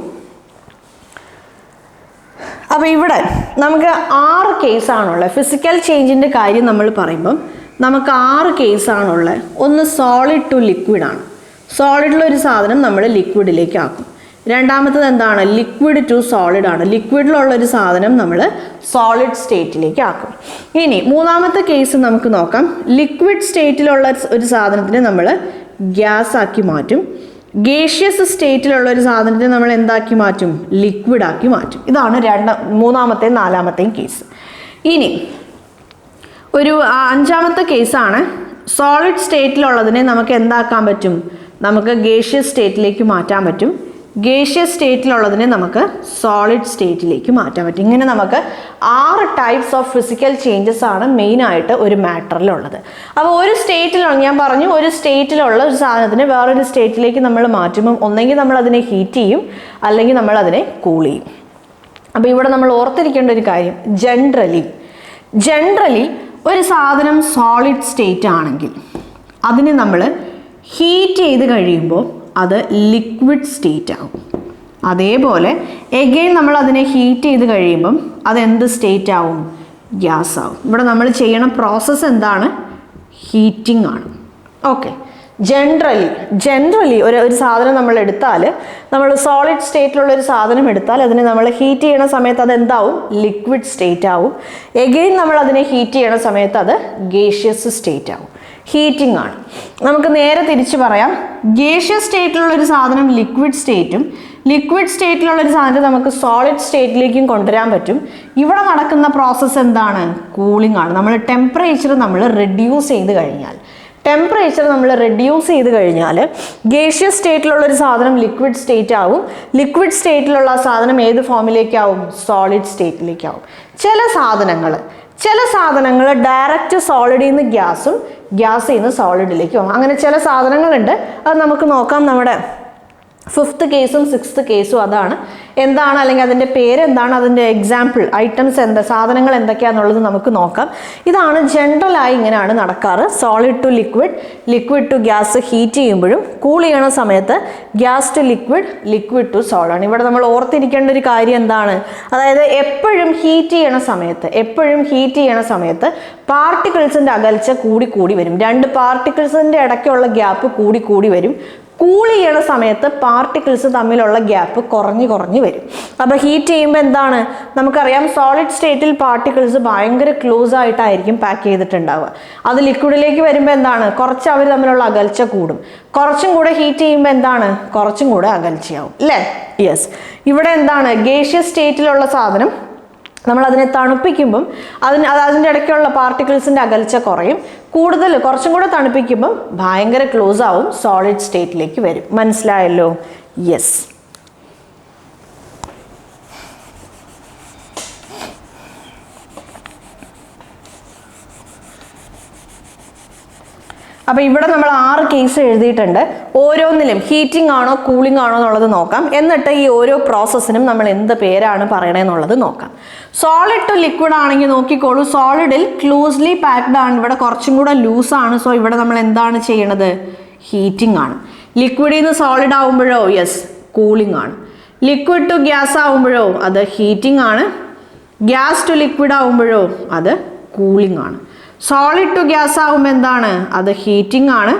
അപ്പോൾ ഇവിടെ നമുക്ക് 6 കേസാണുള്ളത്. ഫിസിക്കൽ ചേഞ്ചിൻ്റെ കാര്യം നമ്മൾ പറയുമ്പം നമുക്ക് 6 കേസാണുള്ളത്. ഒന്ന് സോളിഡ് ടു ലിക്വിഡാണ്. സോളിഡിലൊരു സാധനം നമ്മൾ ലിക്വിഡിലേക്ക് ആക്കും. രണ്ടാമത്തത് എന്താണ്, ലിക്വിഡ് ടു സോളിഡ് ആണ്. ലിക്വിഡിലുള്ളൊരു സാധനം നമ്മൾ സോളിഡ് സ്റ്റേറ്റിലേക്ക് ആക്കും. ഇനി മൂന്നാമത്തെ കേസ് നമുക്ക് നോക്കാം. ലിക്വിഡ് സ്റ്റേറ്റിലുള്ള ഒരു സാധനത്തിനെ നമ്മൾ ഗ്യാസ് ആക്കി മാറ്റും. ഗേഷ്യസ് സ്റ്റേറ്റിലുള്ള ഒരു സാധനത്തെ നമ്മൾ എന്താക്കി മാറ്റും, ലിക്വിഡാക്കി മാറ്റും. ഇതാണ് മൂന്നാമത്തെയും നാലാമത്തെയും കേസ്. ഇനി ഒരു 5ാമത്തെ കേസാണ് സോളിഡ് സ്റ്റേറ്റിലുള്ളതിനെ നമുക്ക് എന്താക്കാൻ പറ്റും, നമുക്ക് ഗേഷ്യസ് സ്റ്റേറ്റിലേക്ക് മാറ്റാൻ പറ്റും. ഗേഷ്യസ് സ്റ്റേറ്റിലുള്ളതിനെ നമുക്ക് സോളിഡ് സ്റ്റേറ്റിലേക്ക് മാറ്റാൻ പറ്റും. ഇങ്ങനെ നമുക്ക് 6 ടൈപ്സ് ഓഫ് ഫിസിക്കൽ ചേഞ്ചസ് ആണ് മെയിനായിട്ട് ഒരു മാറ്ററിലുള്ളത്. അപ്പോൾ ഒരു സ്റ്റേറ്റിലുള്ള, ഞാൻ പറഞ്ഞു, ഒരു സ്റ്റേറ്റിലുള്ള ഒരു സാധനത്തിന് വേറൊരു സ്റ്റേറ്റിലേക്ക് നമ്മൾ മാറ്റുമ്പം ഒന്നെങ്കിൽ നമ്മൾ അതിനെ ഹീറ്റ് ചെയ്യും, അല്ലെങ്കിൽ നമ്മൾ അതിനെ കൂൾ ചെയ്യും. അപ്പോൾ ഇവിടെ നമ്മൾ ഓർത്തിരിക്കേണ്ട ഒരു കാര്യം, ജനറലി ഒരു സാധനം സോളിഡ് സ്റ്റേറ്റ് ആണെങ്കിൽ അതിനെ നമ്മൾ ഹീറ്റ് ചെയ്ത് കഴിയുമ്പോൾ അത് ലിക്വിഡ് സ്റ്റേറ്റ് ആവും. അതേപോലെ എഗെയിൻ നമ്മൾ അതിനെ ഹീറ്റ് ചെയ്ത് കഴിയുമ്പം അതെന്ത് സ്റ്റേറ്റ് ആവും? ഗ്യാസ് ആവും. ഇവിടെ നമ്മൾ ചെയ്യണ പ്രോസസ്സ് എന്താണ്? ഹീറ്റിംഗ് ആണ്. ഓക്കെ, ജനറലി ഒരു സാധനം നമ്മൾ എടുത്താൽ, നമ്മൾ സോളിഡ് സ്റ്റേറ്റിലുള്ള ഒരു സാധനം എടുത്താൽ അതിനെ നമ്മൾ ഹീറ്റ് ചെയ്യണ സമയത്ത് അത് എന്താവും? ലിക്വിഡ് സ്റ്റേറ്റ് ആവും. എഗെയിൻ നമ്മൾ അതിനെ ഹീറ്റ് ചെയ്യണ സമയത്ത് അത് ഗേഷ്യസ് സ്റ്റേറ്റ് ആവും. ഹീറ്റിംഗ് ആണ്. നമുക്ക് നേരെ തിരിച്ച് പറയാം, ഗേഷ്യസ് സ്റ്റേറ്റിലുള്ള ഒരു സാധനം ലിക്വിഡ് സ്റ്റേറ്റും ലിക്വിഡ് സ്റ്റേറ്റിലുള്ള ഒരു സാധനം നമുക്ക് സോളിഡ് സ്റ്റേറ്റിലേക്കും കൊണ്ടുവരാൻ പറ്റും. ഇവിടെ നടക്കുന്ന പ്രോസസ്സ് എന്താണ്? കൂളിംഗ് ആണ്. നമ്മൾ ടെമ്പറേച്ചർ റെഡ്യൂസ് ചെയ്ത് കഴിഞ്ഞാൽ ഗേഷ്യസ് സ്റ്റേറ്റിലുള്ള ഒരു സാധനം ലിക്വിഡ് സ്റ്റേറ്റ് ആവും. ലിക്വിഡ് സ്റ്റേറ്റിലുള്ള ആ സാധനം ഏത് ഫോമിലേക്കാവും? സോളിഡ് സ്റ്റേറ്റിലേക്കാവും. ചില സാധനങ്ങൾ ഡയറക്റ്റ് സോളിഡിൽ നിന്ന് ഗ്യാസിൽ നിന്ന് സോളിഡിലേക്ക് പോകും. അങ്ങനെ ചില സാധനങ്ങളുണ്ട്, അത് നമുക്ക് നോക്കാം. നമ്മുടെ 5th കേസും 6th കേസും അതാണ്. എന്താണ്, അല്ലെങ്കിൽ അതിൻ്റെ പേരെന്താണ്, അതിൻ്റെ എക്സാമ്പിൾ ഐറ്റംസ് സാധനങ്ങൾ എന്തൊക്കെയാണെന്നുള്ളത് നമുക്ക് നോക്കാം. ഇതാണ് ജനറലായി ഇങ്ങനെയാണ് നടക്കാറ്. Solid to liquid to gas heat ചെയ്യുമ്പോഴും കൂൾ ചെയ്യണ സമയത്ത് gas to liquid to solid ആണ്. ഇവിടെ നമ്മൾ ഓർത്തിരിക്കേണ്ട ഒരു കാര്യം എന്താണ്? അതായത് എപ്പോഴും ഹീറ്റ് ചെയ്യണ സമയത്ത് പാർട്ടിക്കിൾസിൻ്റെ അകൽച്ച കൂടി വരും. 2 പാർട്ടിക്കിൾസിൻ്റെ ഇടയ്ക്കുള്ള ഗ്യാപ്പ് കൂടി വരും. കൂൾ ചെയ്യണ സമയത്ത് പാർട്ടിക്കിൾസ് തമ്മിലുള്ള ഗ്യാപ്പ് കുറഞ്ഞു വരും. അപ്പോൾ ഹീറ്റ് ചെയ്യുമ്പോൾ എന്താണ്? നമുക്കറിയാം, സോളിഡ് സ്റ്റേറ്റിൽ പാർട്ടിക്കിൾസ് ഭയങ്കര ക്ലോസ് ആയിട്ടായിരിക്കും പാക്ക് ചെയ്തിട്ടുണ്ടാവുക. അത് ലിക്വിഡിലേക്ക് വരുമ്പോൾ എന്താണ്? കുറച്ച് അവർ തമ്മിലുള്ള അകൽച്ച കൂടും. കുറച്ചും കൂടെ ഹീറ്റ് ചെയ്യുമ്പോൾ എന്താണ്? കുറച്ചും കൂടെ അകൽച്ചയാവും, അല്ലേ? യെസ്. ഇവിടെ എന്താണ്? ഗേഷ്യസ് സ്റ്റേറ്റിലുള്ള സാധനം നമ്മൾ അതിനെ തണുപ്പിക്കുമ്പം അതിൻ്റെ ഇടയ്ക്കുള്ള പാർട്ടിക്കിൾസിൻ്റെ അകൽച്ച കുറയും. കുറച്ചും കൂടെ തണുപ്പിക്കുമ്പം ഭയങ്കര ക്ലോസ് ആവും, സോളിഡ് സ്റ്റേറ്റിലേക്ക് വരും. മനസ്സിലായല്ലോ? യെസ്. അപ്പോൾ ഇവിടെ നമ്മൾ 6 കേസ് എഴുതിയിട്ടുണ്ട്. ഓരോന്നിലും ഹീറ്റിംഗ് ആണോ കൂളിംഗ് ആണോ എന്നുള്ളത് നോക്കാം. എന്നിട്ട് ഈ ഓരോ പ്രോസസ്സിനും നമ്മൾ എന്ത് പേരാണ് പറയണതെന്നുള്ളത് നോക്കാം. സോളിഡ് ടു ലിക്വിഡ് ആണെങ്കിൽ നോക്കിക്കോളൂ, സോളിഡിൽ ക്ലോസ്ലി പാക്ഡ് ആണ്, ഇവിടെ കുറച്ചും കൂടെ ലൂസാണ്. സോ ഇവിടെ നമ്മൾ എന്താണ് ചെയ്യണത്? ഹീറ്റിംഗ് ആണ്. ലിക്വിഡിൽ നിന്ന് സോളിഡ് ആവുമ്പോഴോ? യെസ്, കൂളിംഗ് ആണ്. ലിക്വിഡ് ടു ഗ്യാസ് ആവുമ്പോഴോ? അത് ഹീറ്റിംഗ് ആണ്. ഗ്യാസ് ടു ലിക്വിഡ് ആവുമ്പോഴോ? അത് കൂളിംഗ് ആണ്. സോളിഡ് ടു ഗ്യാസ് ആവുമ്പോൾ എന്താണ്? അത് ഹീറ്റിംഗ് ആണ്.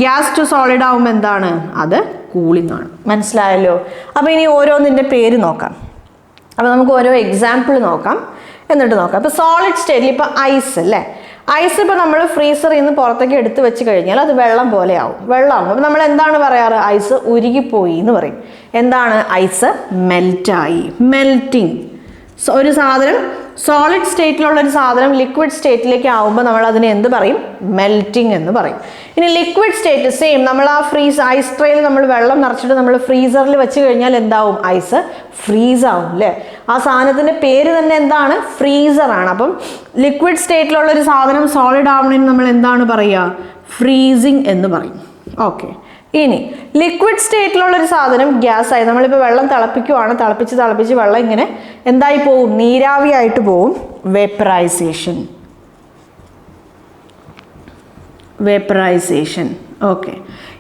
ഗ്യാസ് ടു സോളിഡ് ആവുമ്പോൾ എന്താണ്? അത് കൂളിംഗ് ആണ്. മനസ്സിലായല്ലോ? അപ്പോൾ ഇനി ഓരോന്നിൻ്റെ പേര് നോക്കാം. അപ്പോൾ നമുക്ക് ഓരോ എക്സാമ്പിൾ നോക്കാം, എന്നിട്ട് നോക്കാം. ഇപ്പോൾ സോളിഡ് സ്റ്റേറ്റിൽ ഇപ്പോൾ ഐസ് അല്ലേ, ഐസ് ഇപ്പോൾ നമ്മൾ ഫ്രീസറിൽ നിന്ന് പുറത്തേക്ക് എടുത്ത് വെച്ച് കഴിഞ്ഞാൽ അത് വെള്ളം പോലെ ആവും. വെള്ളമാകും. അപ്പോൾ നമ്മൾ എന്താണ് പറയാറ്? ഐസ് ഉരുകിപ്പോയി എന്ന് പറയും. എന്താണ്? ഐസ് മെൽറ്റായി, മെൽറ്റിംഗ്. ഒരു സാധനം സോളിഡ് സ്റ്റേറ്റിലുള്ള ഒരു സാധനം ലിക്വിഡ് സ്റ്റേറ്റിലേക്ക് ആവുമ്പോൾ നമ്മൾ അതിനെ എന്ത് പറയും? മെൽറ്റിംഗ് എന്ന് പറയും. ഇനി ലിക്വിഡ് സ്റ്റേറ്റ് സെയിം, നമ്മൾ ആ ഐസ് ട്രേയിൽ നമ്മൾ വെള്ളം നിറച്ചിട്ട് നമ്മൾ ഫ്രീസറിൽ വെച്ച് കഴിഞ്ഞാൽ എന്താവും? ഐസ് ഫ്രീസ് ആവും, അല്ലേ? ആ സാധനത്തിൻ്റെ പേര് തന്നെ എന്താണ്? ഫ്രീസറാണ്. അപ്പം ലിക്വിഡ് സ്റ്റേറ്റിലുള്ള ഒരു സാധനം സോളിഡ് ആവണേന് നമ്മൾ എന്താണ് പറയുക? ഫ്രീസിങ് എന്ന് പറയും. ഓക്കെ. ഇനി ലിക്വിഡ് സ്റ്റേറ്റിലുള്ള ഒരു സാധനം ഗ്യാസ് ആയി, നമ്മളിപ്പോൾ വെള്ളം തിളപ്പിക്കുവാണ്, തിളപ്പിച്ച് വെള്ളം ഇങ്ങനെ എന്തായി പോവും? നീരാവിയായിട്ട് പോവും. വേപ്പറൈസേഷൻ. ഓക്കെ.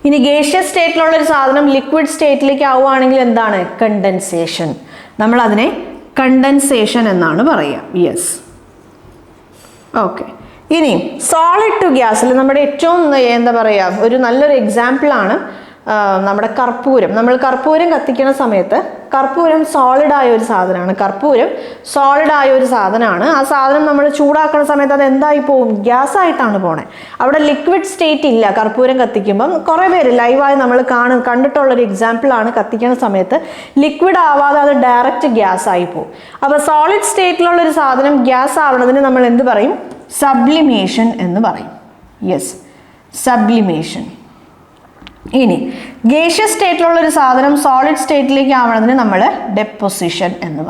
ഇനി ഗേഷ്യസ് സ്റ്റേറ്റിലുള്ള ഒരു സാധനം ലിക്വിഡ് സ്റ്റേറ്റിലേക്ക് ആവുകയാണെങ്കിൽ എന്താണ്? കണ്ടൻസേഷൻ. നമ്മളതിനെ കണ്ടൻസേഷൻ എന്നാണ് പറയുക. യെസ്. ഓക്കെ. ഇനി സോളിഡ് ടു ഗ്യാസിൽ നമ്മുടെ ഏറ്റവും എന്താ പറയുക, ഒരു നല്ലൊരു എക്സാമ്പിളാണ് നമ്മുടെ കർപ്പൂരം. നമ്മൾ കർപ്പൂരം കത്തിക്കുന്ന സമയത്ത് കർപ്പൂരം സോളിഡായ ഒരു സാധനമാണ്. ആ സാധനം നമ്മൾ ചൂടാക്കുന്ന സമയത്ത് അത് എന്തായി പോവും? ഗ്യാസ് ആയിട്ടാണ് പോണേ. അവിടെ ലിക്വിഡ് സ്റ്റേറ്റ് ഇല്ല. കർപ്പൂരം കത്തിക്കുമ്പം കുറേ പേര് ലൈവായി നമ്മൾ കണ്ടിട്ടുള്ളൊരു എക്സാമ്പിളാണ്, കത്തിക്കുന്ന സമയത്ത് ലിക്വിഡ് ആവാതെ അത് ഡയറക്റ്റ് ഗ്യാസ് ആയി പോവും. അപ്പോൾ സോളിഡ് സ്റ്റേറ്റിലുള്ളൊരു സാധനം ഗ്യാസ് ആവുന്നതിന് നമ്മൾ എന്ത് പറയും? സബ്ലിമേഷൻ എന്ന് പറയും. Yes, sublimation. ഇനി ഗേഷ്യസ് സ്റ്റേറ്റിലുള്ള ഒരു സാധനം സോളിഡ് സ്റ്റേറ്റിലേക്ക് ആവുന്നതിന് നമ്മൾ ഡെപ്പോസിഷൻ എന്ന്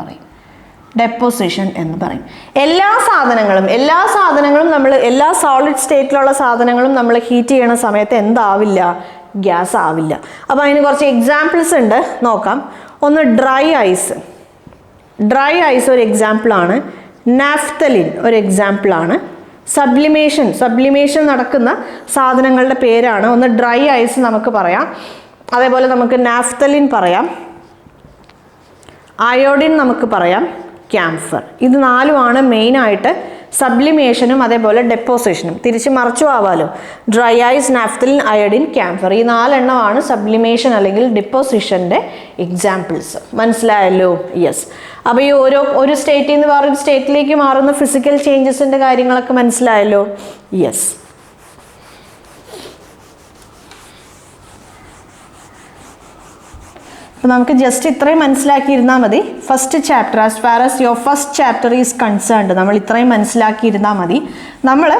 പറയും. എല്ലാ സാധനങ്ങളും നമ്മൾ എല്ലാ സോളിഡ് സ്റ്റേറ്റിലുള്ള സാധനങ്ങളും നമ്മൾ ഹീറ്റ് ചെയ്യണ സമയത്ത് എന്താവില്ല? ഗ്യാസ് ആവില്ല. അപ്പോൾ അതിന് കുറച്ച് എക്സാമ്പിൾസ് ഉണ്ട്, നോക്കാം. ഒന്ന് ഡ്രൈ ഐസ്. ഡ്രൈ ഐസ് ഒരു എക്സാമ്പിളാണ്. നാഫ്തലിൻ ഒരു എക്സാമ്പിളാണ്. സബ്ലിമേഷൻ നടക്കുന്ന സാധനങ്ങളുടെ പേരാണ്. ഒന്ന് ഡ്രൈ ഐസ് നമുക്ക് പറയാം, അതേപോലെ നമുക്ക് നാഫ്തലിൻ പറയാം, അയോഡിൻ നമുക്ക് പറയാം, ക്യാംഫർ. ഇത് നാലുമാണ് മെയിനായിട്ട് സബ്ലിമേഷനും അതേപോലെ ഡെപ്പോസിഷനും. തിരിച്ച് മറിച്ചു ആവാലോ. Dry ice, naphthalene, iodine, camphor, ഈ 4 എണ്ണമാണ് സബ്ലിമേഷൻ അല്ലെങ്കിൽ ഡെപ്പോസിഷൻ്റെ എക്സാമ്പിൾസ്. മനസ്സിലായല്ലോ? യെസ്. അപ്പോൾ ഈ ഒരു സ്റ്റേറ്റിൽ നിന്ന് വേറൊരു സ്റ്റേറ്റിലേക്ക് മാറുന്ന ഫിസിക്കൽ ചേഞ്ചസിൻ്റെ കാര്യങ്ങളൊക്കെ മനസ്സിലായല്ലോ? യെസ്. അപ്പോൾ നമുക്ക് ജസ്റ്റ് ഇത്രയും മനസ്സിലാക്കിയിരുന്നാൽ മതി. First chapter, as far as your first chapter is concerned, നമ്മൾ ഇത്രയും മനസ്സിലാക്കിയിരുന്നാൽ മതി. നമ്മൾ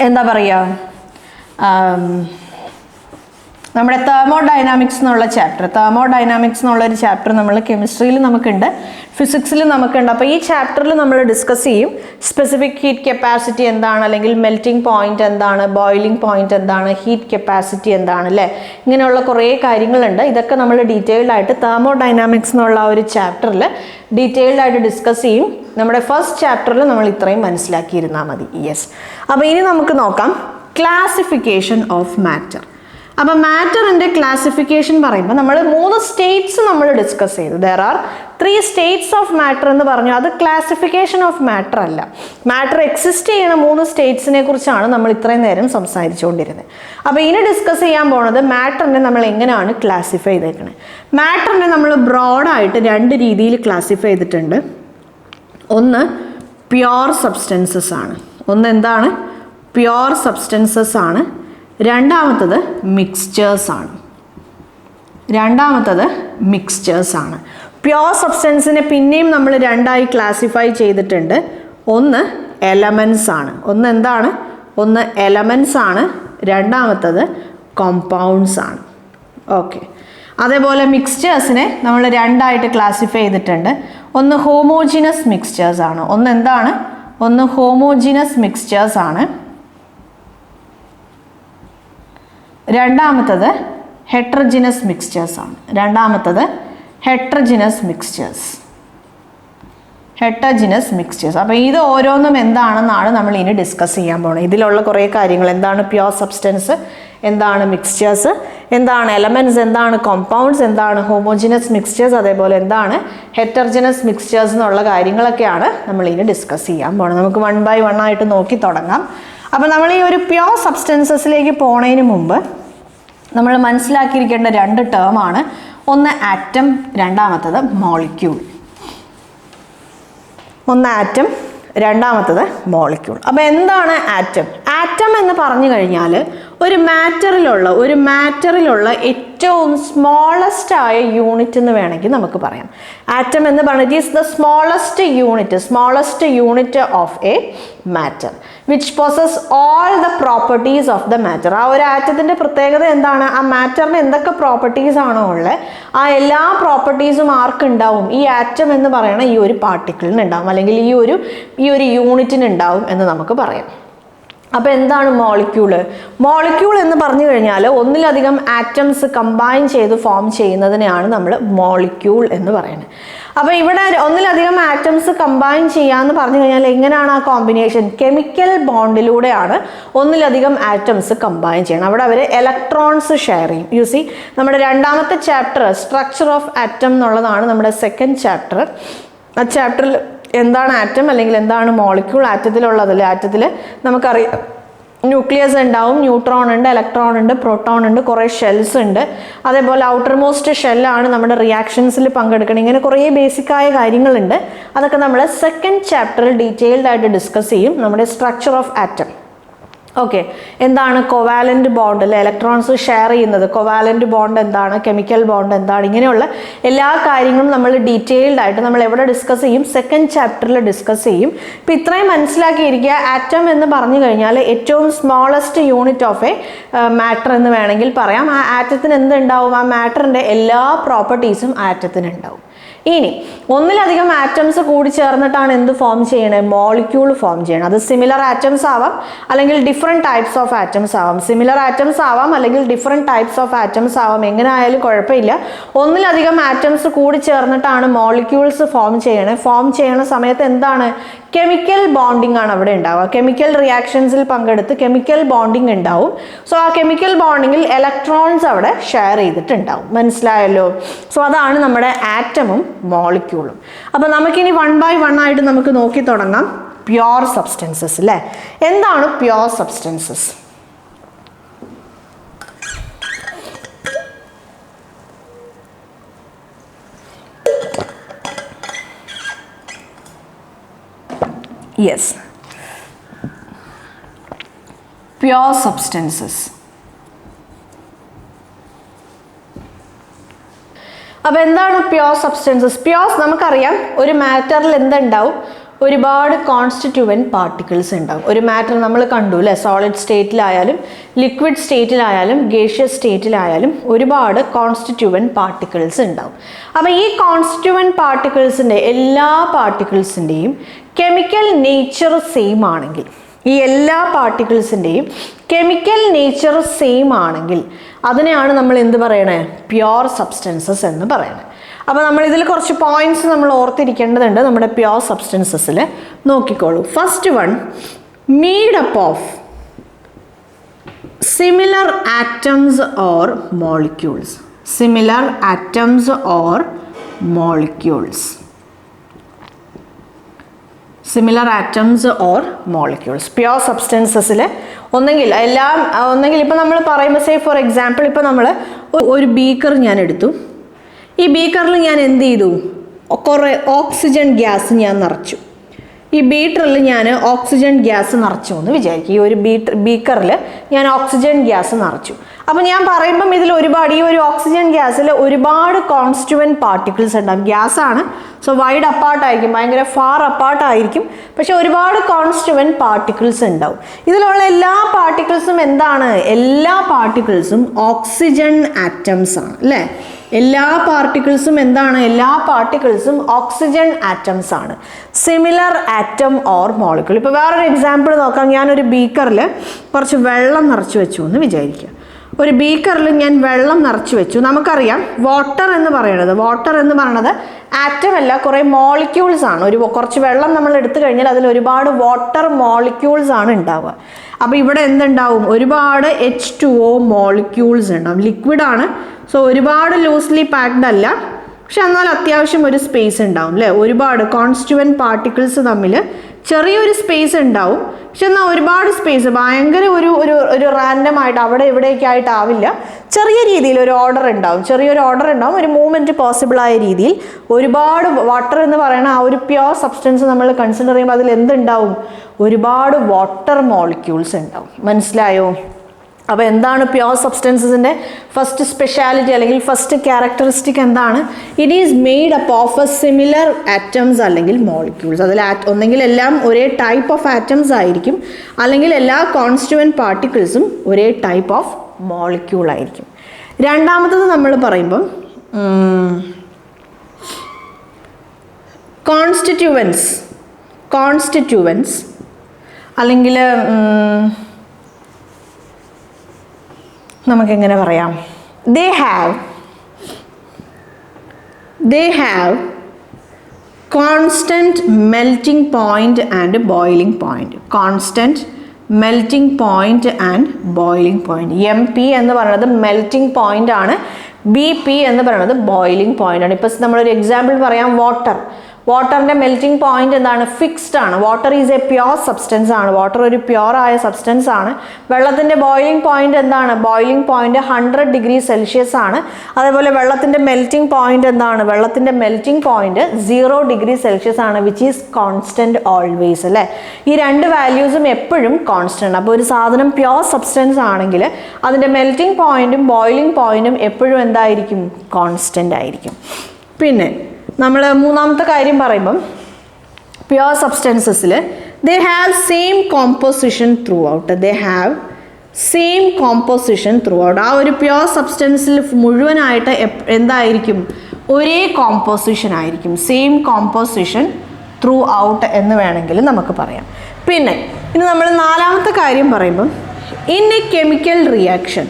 എന്താ പറയുക, നമ്മുടെ തെർമോഡൈനാമിക്സ് എന്നുള്ള ചാപ്റ്റർ നമ്മൾ കെമിസ്ട്രിയിൽ നമുക്കുണ്ട്, ഫിസിക്സിലും നമുക്കുണ്ട്. അപ്പോൾ ഈ ചാപ്റ്ററിൽ നമ്മൾ ഡിസ്കസ് ചെയ്യും സ്പെസിഫിക് ഹീറ്റ് കപ്പാസിറ്റി എന്താണ്, അല്ലെങ്കിൽ മെൽറ്റിംഗ് പോയിന്റ് എന്താണ്, ബോയിലിംഗ് പോയിന്റ് എന്താണ്, ഹീറ്റ് കപ്പാസിറ്റി എന്താണ്, അല്ലേ? ഇങ്ങനെയുള്ള കുറേ കാര്യങ്ങളുണ്ട്. ഇതൊക്കെ നമ്മൾ ഡീറ്റെയിൽഡ് ആയിട്ട് തെർമോഡൈനാമിക്സ് എന്നുള്ള ഒരു ചാപ്റ്ററിൽ ഡീറ്റെയിൽഡ് ആയിട്ട് ഡിസ്കസ് ചെയ്യും. നമ്മുടെ ഫസ്റ്റ് ചാപ്റ്ററിൽ നമ്മൾ ഇത്രയും മനസ്സിലാക്കിയിരുന്നാൽ മതി. യെസ്. അപ്പോൾ ഇനി നമുക്ക് നോക്കാം ക്ലാസിഫിക്കേഷൻ ഓഫ് മാറ്റർ. അപ്പോൾ മാറ്ററിൻ്റെ ക്ലാസിഫിക്കേഷൻ പറയുമ്പോൾ നമ്മൾ 3 സ്റ്റേറ്റ്സ് നമ്മൾ ഡിസ്കസ് ചെയ്തു. There are 3 States of matter എന്ന് പറഞ്ഞു. അത് ക്ലാസിഫിക്കേഷൻ ഓഫ് മാറ്റർ അല്ല. മാറ്റർ എക്സിസ്റ്റ് ചെയ്യുന്ന 3 സ്റ്റേറ്റ്സിനെ കുറിച്ചാണ് നമ്മൾ ഇത്രയും നേരം സംസാരിച്ചുകൊണ്ടിരുന്നത്. അപ്പോൾ ഇനി ഡിസ്കസ് ചെയ്യാൻ പോകുന്നത് മാറ്ററിനെ നമ്മൾ എങ്ങനെയാണ് ക്ലാസിഫൈ ചെയ്തേക്കുന്നത്. മാറ്ററിനെ നമ്മൾ ബ്രോഡായിട്ട് 2 രീതിയിൽ ക്ലാസിഫൈ ചെയ്തിട്ടുണ്ട്. ഒന്ന് പ്യുവർ സബ്സ്റ്റൻസസ് ആണ്. ഒന്ന് എന്താണ്? പ്യുവർ സബ്സ്റ്റൻസസ് ആണ്. രണ്ടാമത്തത് മിക്സ്ചേഴ്സ് ആണ്. പ്യുവർ സബ്സ്റ്റൻസിനെ പിന്നെയും നമ്മൾ 2ആയി ക്ലാസിഫൈ ചെയ്തിട്ടുണ്ട്. ഒന്ന് എലമെൻറ്റ്സ് ആണ്. ഒന്ന് എന്താണ്? ഒന്ന് എലമെൻറ്റ്സ് ആണ്. രണ്ടാമത്തത് കോമ്പൗണ്ട്സ് ആണ്. ഓക്കെ. അതേപോലെ മിക്സ്ചേഴ്സിനെ നമ്മൾ 2ആയിട്ട് ക്ലാസിഫൈ ചെയ്തിട്ടുണ്ട്. ഒന്ന് ഹോമോജിനസ് മിക്സ്ചേഴ്സ് ആണ്. ഒന്ന് എന്താണ്? ഒന്ന് ഹോമോജിനസ് മിക്സ്ചേഴ്സ് ആണ്. രണ്ടാമത്തത് ഹെട്രജിനസ് മിക്സ്ചേഴ്സ് ആണ്. ഹെട്രജിനസ് മിക്സ്ചേഴ്സ്. അപ്പോൾ ഇത് ഓരോന്നും എന്താണെന്നാണ് നമ്മൾ ഇനി ഡിസ്കസ് ചെയ്യാൻ പോകുന്നത്. ഇതിലുള്ള കുറേ കാര്യങ്ങൾ, എന്താണ് പ്യുവർ സബ്സ്റ്റൻസ്, എന്താണ് മിക്സ്ചേഴ്സ്, എന്താണ് എലമെൻറ്റ്സ്, എന്താണ് കോമ്പൗണ്ട്സ്, എന്താണ് ഹോമോജിനസ് മിക്സ്ചേഴ്സ്, അതേപോലെ എന്താണ് ഹെറ്റർജിനസ് മിക്സ്ചേഴ്സ് എന്നുള്ള കാര്യങ്ങളൊക്കെയാണ് നമ്മൾ ഇനി ഡിസ്കസ് ചെയ്യാൻ പോകുന്നത്. നമുക്ക് 1 by 1 ആയിട്ട് നോക്കി തുടങ്ങാം. അപ്പോൾ നമ്മൾ ഈ ഒരു പ്യുവർ സബ്സ്റ്റൻസസിലേക്ക് പോണതിന് മുമ്പ് നമ്മൾ മനസ്സിലാക്കിയിരിക്കേണ്ട 2 ടേമാണ്. ഒന്ന് ആറ്റം, രണ്ടാമത്തത് മോളിക്യൂൾ. ഒന്ന് ആറ്റം, രണ്ടാമത്തത് മോളിക്യൂൾ. അപ്പോൾ എന്താണ് ആറ്റം? ആറ്റം എന്ന് പറഞ്ഞു കഴിഞ്ഞാൽ ഒരു മാറ്ററിലുള്ള ഏറ്റവും സ്മോളസ്റ്റ് ആയ യൂണിറ്റ് എന്ന് വേണമെങ്കിൽ നമുക്ക് പറയാം. ആറ്റം എന്ന് പറഞ്ഞിട്ട് is the smallest unit of A matter which possess all the properties of the matter. ആ ഒരു ആറ്റത്തിൻ്റെ പ്രത്യേകത എന്താണ്? ആ മാറ്ററിന് എന്തൊക്കെ പ്രോപ്പർട്ടീസ് ആണോ ഉള്ളത്, ആ എല്ലാ പ്രോപ്പർട്ടീസും ആർക്കുണ്ടാവും? ഈ ആറ്റം എന്ന് പറയുന്ന ഈ ഒരു പാർട്ടിക്കിളിന് ഉണ്ടാവും, അല്ലെങ്കിൽ ഈ ഒരു യൂണിറ്റിന് ഉണ്ടാവും എന്ന് നമുക്ക് പറയാം. അപ്പോൾ എന്താണ് മോളിക്യൂൾ എന്ന് പറഞ്ഞു കഴിഞ്ഞാൽ ഒന്നിലധികം ആറ്റംസ് കമ്പൈൻ ചെയ്ത് ഫോം ചെയ്യുന്നതിനെയാണ് നമ്മൾ മോളിക്യൂൾ എന്ന് പറയുന്നത്. അപ്പോൾ ഇവിടെ ഒന്നിലധികം ആറ്റംസ് കമ്പൈൻ ചെയ്യാന്ന് പറഞ്ഞു കഴിഞ്ഞാൽ എങ്ങനെയാണ് ആ കോമ്പിനേഷൻ? കെമിക്കൽ ബോണ്ടിലൂടെയാണ് ഒന്നിലധികം ആറ്റംസ് കമ്പൈൻ ചെയ്യണം. അവിടെ അവർ ഇലക്ട്രോൺസ് ഷെയർ ചെയ്യും. യു സി, നമ്മുടെ 2ാമത്തെ ചാപ്റ്റർ സ്ട്രക്ചർ ഓഫ് ആറ്റം എന്നുള്ളതാണ് നമ്മുടെ 2nd ചാപ്റ്റർ. ആ ചാപ്റ്ററിൽ എന്താണ് ആറ്റം അല്ലെങ്കിൽ എന്താണ് മോളിക്യൂൾ, ആറ്റത്തിലുള്ളതല്ലേ. ആറ്റത്തിൽ നമുക്കറിയാം ന്യൂക്ലിയസ് ഉണ്ടാവും, ന്യൂട്രോൺ ഉണ്ട്, ഇലക്ട്രോൺ ഉണ്ട്, പ്രോട്ടോൺ ഉണ്ട്, കുറേ ഷെൽസ് ഉണ്ട്. അതേപോലെ ഔട്ടർ മോസ്റ്റ് ഷെല്ലാണ് നമ്മുടെ റിയാക്ഷൻസിൽ പങ്കെടുക്കണം. ഇങ്ങനെ കുറേ ബേസിക്കായ കാര്യങ്ങളുണ്ട്. അതൊക്കെ നമ്മൾ 2nd ചാപ്റ്ററിൽ ഡീറ്റെയിൽഡ് ആയിട്ട് ഡിസ്കസ് ചെയ്യും. നമ്മുടെ സ്ട്രക്ചർ ഓഫ് ആറ്റം. ഓക്കെ, എന്താണ് കോവാലന്റ് ബോണ്ട്, അല്ലെ ഇലക്ട്രോൺസ് ഷെയർ ചെയ്യുന്നത്, കോവാലന്റ് ബോണ്ട് എന്താണ്, കെമിക്കൽ ബോണ്ട് എന്താണ്, ഇങ്ങനെയുള്ള എല്ലാ കാര്യങ്ങളും നമ്മൾ ഡീറ്റെയിൽഡ് ആയിട്ട് നമ്മൾ എവിടെ ഡിസ്കസ് ചെയ്യും? 2nd ചാപ്റ്ററിൽ ഡിസ്കസ് ചെയ്യും. ഇപ്പം ഇത്രയും മനസ്സിലാക്കിയിരിക്കുക. ആറ്റം എന്ന് പറഞ്ഞു കഴിഞ്ഞാൽ ഏറ്റവും smallest unit of A matter എന്ന് വേണമെങ്കിൽ പറയാം. ആ ആറ്റത്തിന് എന്തുണ്ടാവും? ആ മാറ്ററിൻ്റെ എല്ലാ പ്രോപ്പർട്ടീസും ആറ്റത്തിന് ഉണ്ടാവും. ഇനി ഒന്നിലധികം ആറ്റംസ് കൂടി ചേർന്നിട്ടാണ് എന്ത് ഫോം ചെയ്യണത്? മോളിക്യൂൾ ഫോം ചെയ്യണം. അത് സിമിലർ ആറ്റംസ് ആവാം, അല്ലെങ്കിൽ ഡിഫറെൻറ്റ് ടൈപ്സ് ഓഫ് ആറ്റംസ് ആവാം. സിമിലർ ആറ്റംസ് ആവാം, അല്ലെങ്കിൽ ഡിഫറെൻറ്റ് ടൈപ്സ് ഓഫ് ആറ്റംസ് ആവാം. എങ്ങനെ ആയാലും കുഴപ്പമില്ല. ഒന്നിലധികം ആറ്റംസ് കൂടി ചേർന്നിട്ടാണ് മോളിക്യൂൾസ് ഫോം ചെയ്യണത്. ഫോം ചെയ്യണ സമയത്ത് എന്താണ്? കെമിക്കൽ ബോണ്ടിങ് ആണ് അവിടെ ഉണ്ടാവുക. കെമിക്കൽ റിയാക്ഷൻസിൽ പങ്കെടുത്ത് കെമിക്കൽ ബോണ്ടിങ് ഉണ്ടാവും. സോ ആ കെമിക്കൽ ബോണ്ടിങ്ങിൽ ഇലക്ട്രോൺസ് അവിടെ ഷെയർ ചെയ്തിട്ടുണ്ടാവും. മനസ്സിലായല്ലോ? സോ അതാണ് നമ്മുടെ ആറ്റമും മോളിക്യൂളും. അപ്പോൾ നമുക്കിനി 1 by 1 ആയിട്ട് നമുക്ക് നോക്കി തുടങ്ങാം. പ്യുവർ സബ്സ്റ്റൻസസ് അല്ലേ? എന്താണ് pure substances? Yes, pure substances. അപ്പോൾ എന്താണ് പ്യുവർ സബ്സ്റ്റൻസസ്? പ്യുവർ നമുക്കറിയാം, ഒരു മാറ്ററിൽ എന്തുണ്ടാവും? ഒരുപാട് കോൺസ്റ്റിറ്റ്യൂവൻറ്റ് പാർട്ടിക്കിൾസ് ഉണ്ടാവും. ഒരു മാറ്റർ നമ്മൾ കണ്ടു അല്ലേ? സോളിഡ് സ്റ്റേറ്റിലായാലും ലിക്വിഡ് സ്റ്റേറ്റിലായാലും ഗേഷ്യസ് സ്റ്റേറ്റിലായാലും ഒരുപാട് കോൺസ്റ്റിറ്റ്യൂവൻറ്റ് പാർട്ടിക്കിൾസ് ഉണ്ടാവും. അപ്പോൾ ഈ കോൺസ്റ്റിറ്റ്യൂവൻറ്റ് പാർട്ടിക്കിൾസിൻ്റെ എല്ലാ പാർട്ടിക്കിൾസിൻ്റെയും കെമിക്കൽ നേച്ചർ സെയിം ആണെങ്കിൽ, ഈ എല്ലാ പാർട്ടിക്കിൾസിൻ്റെയും കെമിക്കൽ നേച്ചർ സെയിം ആണെങ്കിൽ അതിനെയാണ് നമ്മൾ എന്ത് പറയണേ? പ്യുവർ സബ്സ്റ്റൻസസ് എന്ന് പറയണേ. അപ്പോൾ നമ്മൾ ഇതിൽ കുറച്ച് പോയിന്റ്സ് നമ്മൾ ഓർത്തിരിക്കേണ്ടതുണ്ട് നമ്മുടെ പ്യുവർ സബ്സ്റ്റൻസസിൽ. നോക്കിക്കോളൂ. First one, made up of similar atoms or molecules. Similar atoms or molecules. Similar atoms or molecules. Pure സബ്സ്റ്റൻസസിൽ ഒന്നെങ്കിൽ ഇപ്പം നമ്മൾ പറയുമ്പോൾ സേ ഫോർ എക്സാമ്പിൾ, ഇപ്പം നമ്മൾ ഒരു ബീക്കർ ഞാൻ എടുത്തു. ഈ ബീക്കറിൽ ഞാൻ എന്ത് ചെയ്തു? കുറേ ഓക്സിജൻ ഗ്യാസ് ഞാൻ നിറച്ചു. ഈ ബീറ്ററിൽ ഞാൻ ഓക്സിജൻ ഗ്യാസ് നിറച്ചു എന്ന് വിചാരിക്കും. ഈ ഒരു ബീക്കറിൽ ഞാൻ ഓക്സിജൻ ഗ്യാസ് നിറച്ചു. അപ്പോൾ ഞാൻ പറയുമ്പം ഇതിൽ ഈ ഒരു ഓക്സിജൻ ഗ്യാസിൽ ഒരുപാട് കോൺസ്റ്റിറ്റ്യൂവൻറ്റ് പാർട്ടിക്കിൾസ് ഉണ്ടാകും. ഗ്യാസാണ്, സോ വൈഡ് അപ്പാർട്ടായിരിക്കും, ഭയങ്കര ഫാർ അപ്പാർട്ടായിരിക്കും. പക്ഷെ ഒരുപാട് കോൺസ്റ്റിറ്റ്യൂവൻറ്റ് പാർട്ടിക്കിൾസ് ഉണ്ടാവും. ഇതിലുള്ള എല്ലാ പാർട്ടിക്കിൾസും എന്താണ്? എല്ലാ പാർട്ടിക്കിൾസും ഓക്സിജൻ ആറ്റംസ് ആണ് അല്ലേ? എല്ലാ പാർട്ടിക്കിൾസും എന്താണ്? എല്ലാ പാർട്ടിക്കിൾസും ഓക്സിജൻ ആറ്റംസ് ആണ്. Similar atom or molecule. ഇപ്പോൾ വേറൊരു എക്സാമ്പിൾ നോക്കാം. ഞാനൊരു ബീക്കറിൽ കുറച്ച് വെള്ളം നിറച്ച് വെച്ചു എന്ന് വിചാരിക്കുക. ഒരു ബീക്കറിൽ ഞാൻ വെള്ളം നിറച്ച് വെച്ചു. നമുക്കറിയാം വാട്ടർ എന്ന് പറയുന്നത് ആറ്റം അല്ല, കുറേ മോളിക്യൂൾസ് ആണ്. കുറച്ച് വെള്ളം നമ്മൾ എടുത്തു കഴിഞ്ഞാൽ അതിൽ ഒരുപാട് വാട്ടർ മോളിക്യൂൾസ് ആണ് ഉണ്ടാവുക. അപ്പോൾ ഇവിടെ എന്തുണ്ടാവും? ഒരുപാട് H2O മോളിക്യൂൾസ് ഉണ്ടാവും. ലിക്വിഡാണ്, സോ ഒരുപാട് ലൂസ്ലി പാക്ഡ് അല്ല, പക്ഷെ എന്നാൽ അത്യാവശ്യം ഒരു സ്പേസ് ഉണ്ടാവും അല്ലേ? ഒരുപാട് കോൺസ്റ്റിറ്റ്യൂവൻറ്റ് പാർട്ടിക്കിൾസ് തമ്മിൽ ചെറിയൊരു സ്പേസ് ഉണ്ടാവും, പക്ഷെ എന്നാൽ ഒരുപാട് സ്പേസ്, ഭയങ്കര ഒരു റാൻഡം ആയിട്ട് അവിടെ ഇവിടെയൊക്കെ ആയിട്ടാവില്ല. ചെറിയ രീതിയിൽ ഒരു ഓർഡർ ഉണ്ടാവും, ഒരു മൂവ്മെൻറ്റ് പോസിബിൾ ആയ രീതിയിൽ. ഒരുപാട് വാട്ടർ എന്ന് പറയുന്ന ആ ഒരു പ്യുവർ സബ്സ്റ്റൻസ് നമ്മൾ കൺസിഡർ ചെയ്യുമ്പോൾ അതിൽ എന്തുണ്ടാവും? ഒരുപാട് വാട്ടർ മോളിക്യൂൾസ് ഉണ്ടാവും. മനസ്സിലായോ? അപ്പോൾ എന്താണ് പ്യുവർ സബ്സ്റ്റൻസസിൻ്റെ ഫസ്റ്റ് സ്പെഷ്യാലിറ്റി അല്ലെങ്കിൽ ഫസ്റ്റ് ക്യാരക്ടറിസ്റ്റിക് എന്താണ്? It is made up of A similar atoms അല്ലെങ്കിൽ മോളിക്യൂൾസ്. അതിൽ ഒന്നെങ്കിൽ എല്ലാം ഒരേ ടൈപ്പ് ഓഫ് ആറ്റംസ് ആയിരിക്കും, അല്ലെങ്കിൽ എല്ലാ കോൺസ്റ്റിറ്റ്യൂവൻറ്റ് പാർട്ടിക്കിൾസും ഒരേ ടൈപ്പ് ഓഫ് മോളിക്യൂൾ ആയിരിക്കും. രണ്ടാമത്തത് നമ്മൾ പറയുമ്പം കോൺസ്റ്റിറ്റ്യൂവൻസ് അല്ലെങ്കിൽ നമുക്കെങ്ങനെ പറയാം? they have constant melting point and boiling point. constant melting point and boiling point. MP എന്ന് പറയുന്നത് മെൽറ്റിംഗ് പോയിന്റ് ആണ്. BP എന്ന് പറയുന്നത് ബോയിലിംഗ് പോയിന്റ് ആണ്. ഇപ്പോൾ നമ്മളൊരു എക്സാമ്പിൾ പറയാം. വാട്ടറിൻ്റെ മെൽറ്റിംഗ് പോയിന്റ് എന്താണ്? ഫിക്സ്ഡ് ആണ്. Water is A pure substance ആണ്. വാട്ടർ ഒരു പ്യുവർ ആയ സബ്സ്റ്റൻസ് ആണ്. വെള്ളത്തിൻ്റെ ബോയിലിംഗ് പോയിന്റ് എന്താണ്? ബോയിലിംഗ് പോയിന്റ് 100 ഡിഗ്രി സെൽഷ്യസ് ആണ്. അതേപോലെ വെള്ളത്തിൻ്റെ മെൽറ്റിംഗ് പോയിന്റ് എന്താണ്? വെള്ളത്തിൻ്റെ മെൽറ്റിംഗ് പോയിന്റ് 0 ഡിഗ്രി സെൽഷ്യസ് ആണ്, വിച്ച് ഈസ് കോൺസ്റ്റൻറ്റ് ഓൾവേസ് അല്ലേ? ഈ രണ്ട് വാല്യൂസും എപ്പോഴും കോൺസ്റ്റൻ്റ്. അപ്പോൾ ഒരു സാധനം പ്യുവർ സബ്സ്റ്റൻസ് ആണെങ്കിൽ അതിൻ്റെ മെൽറ്റിംഗ് പോയിന്റും ബോയിലിംഗ് പോയിന്റും എപ്പോഴും എന്തായിരിക്കും? കോൺസ്റ്റൻ്റ് ആയിരിക്കും. പിന്നെ നമ്മൾ മൂന്നാമത്തെ കാര്യം പറയുമ്പം പ്യുവർ സബ്സ്റ്റൻസസിൽ they have same composition throughout. ആ ഒരു പ്യുവർ സബ്സ്റ്റൻസിൽ മുഴുവനായിട്ട് എന്തായിരിക്കും? ഒരേ കോമ്പോസിഷൻ ആയിരിക്കും, സെയിം കോമ്പോസിഷൻ ത്രൂ ഔട്ട് എന്ന് വേണമെങ്കിൽ നമുക്ക് പറയാം. പിന്നെ ഇനി നമ്മൾ നാലാമത്തെ കാര്യം പറയുമ്പം in A chemical reaction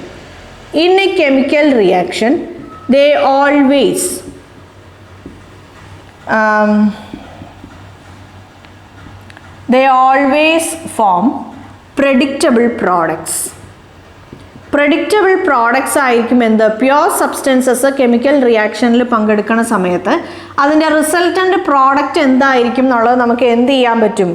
they always form predictable products. Predictable products ആയിരിക്കും എന്ത്, പ്യുവർ സബ്സ്റ്റൻസസ് കെമിക്കൽ റിയാക്ഷനിൽ പങ്കെടുക്കുന്ന സമയത്ത് അതിൻ്റെ റിസൾട്ടൻ്റ് പ്രോഡക്റ്റ് എന്തായിരിക്കും എന്നുള്ളത് നമുക്ക് എന്ത് ചെയ്യാൻ പറ്റും,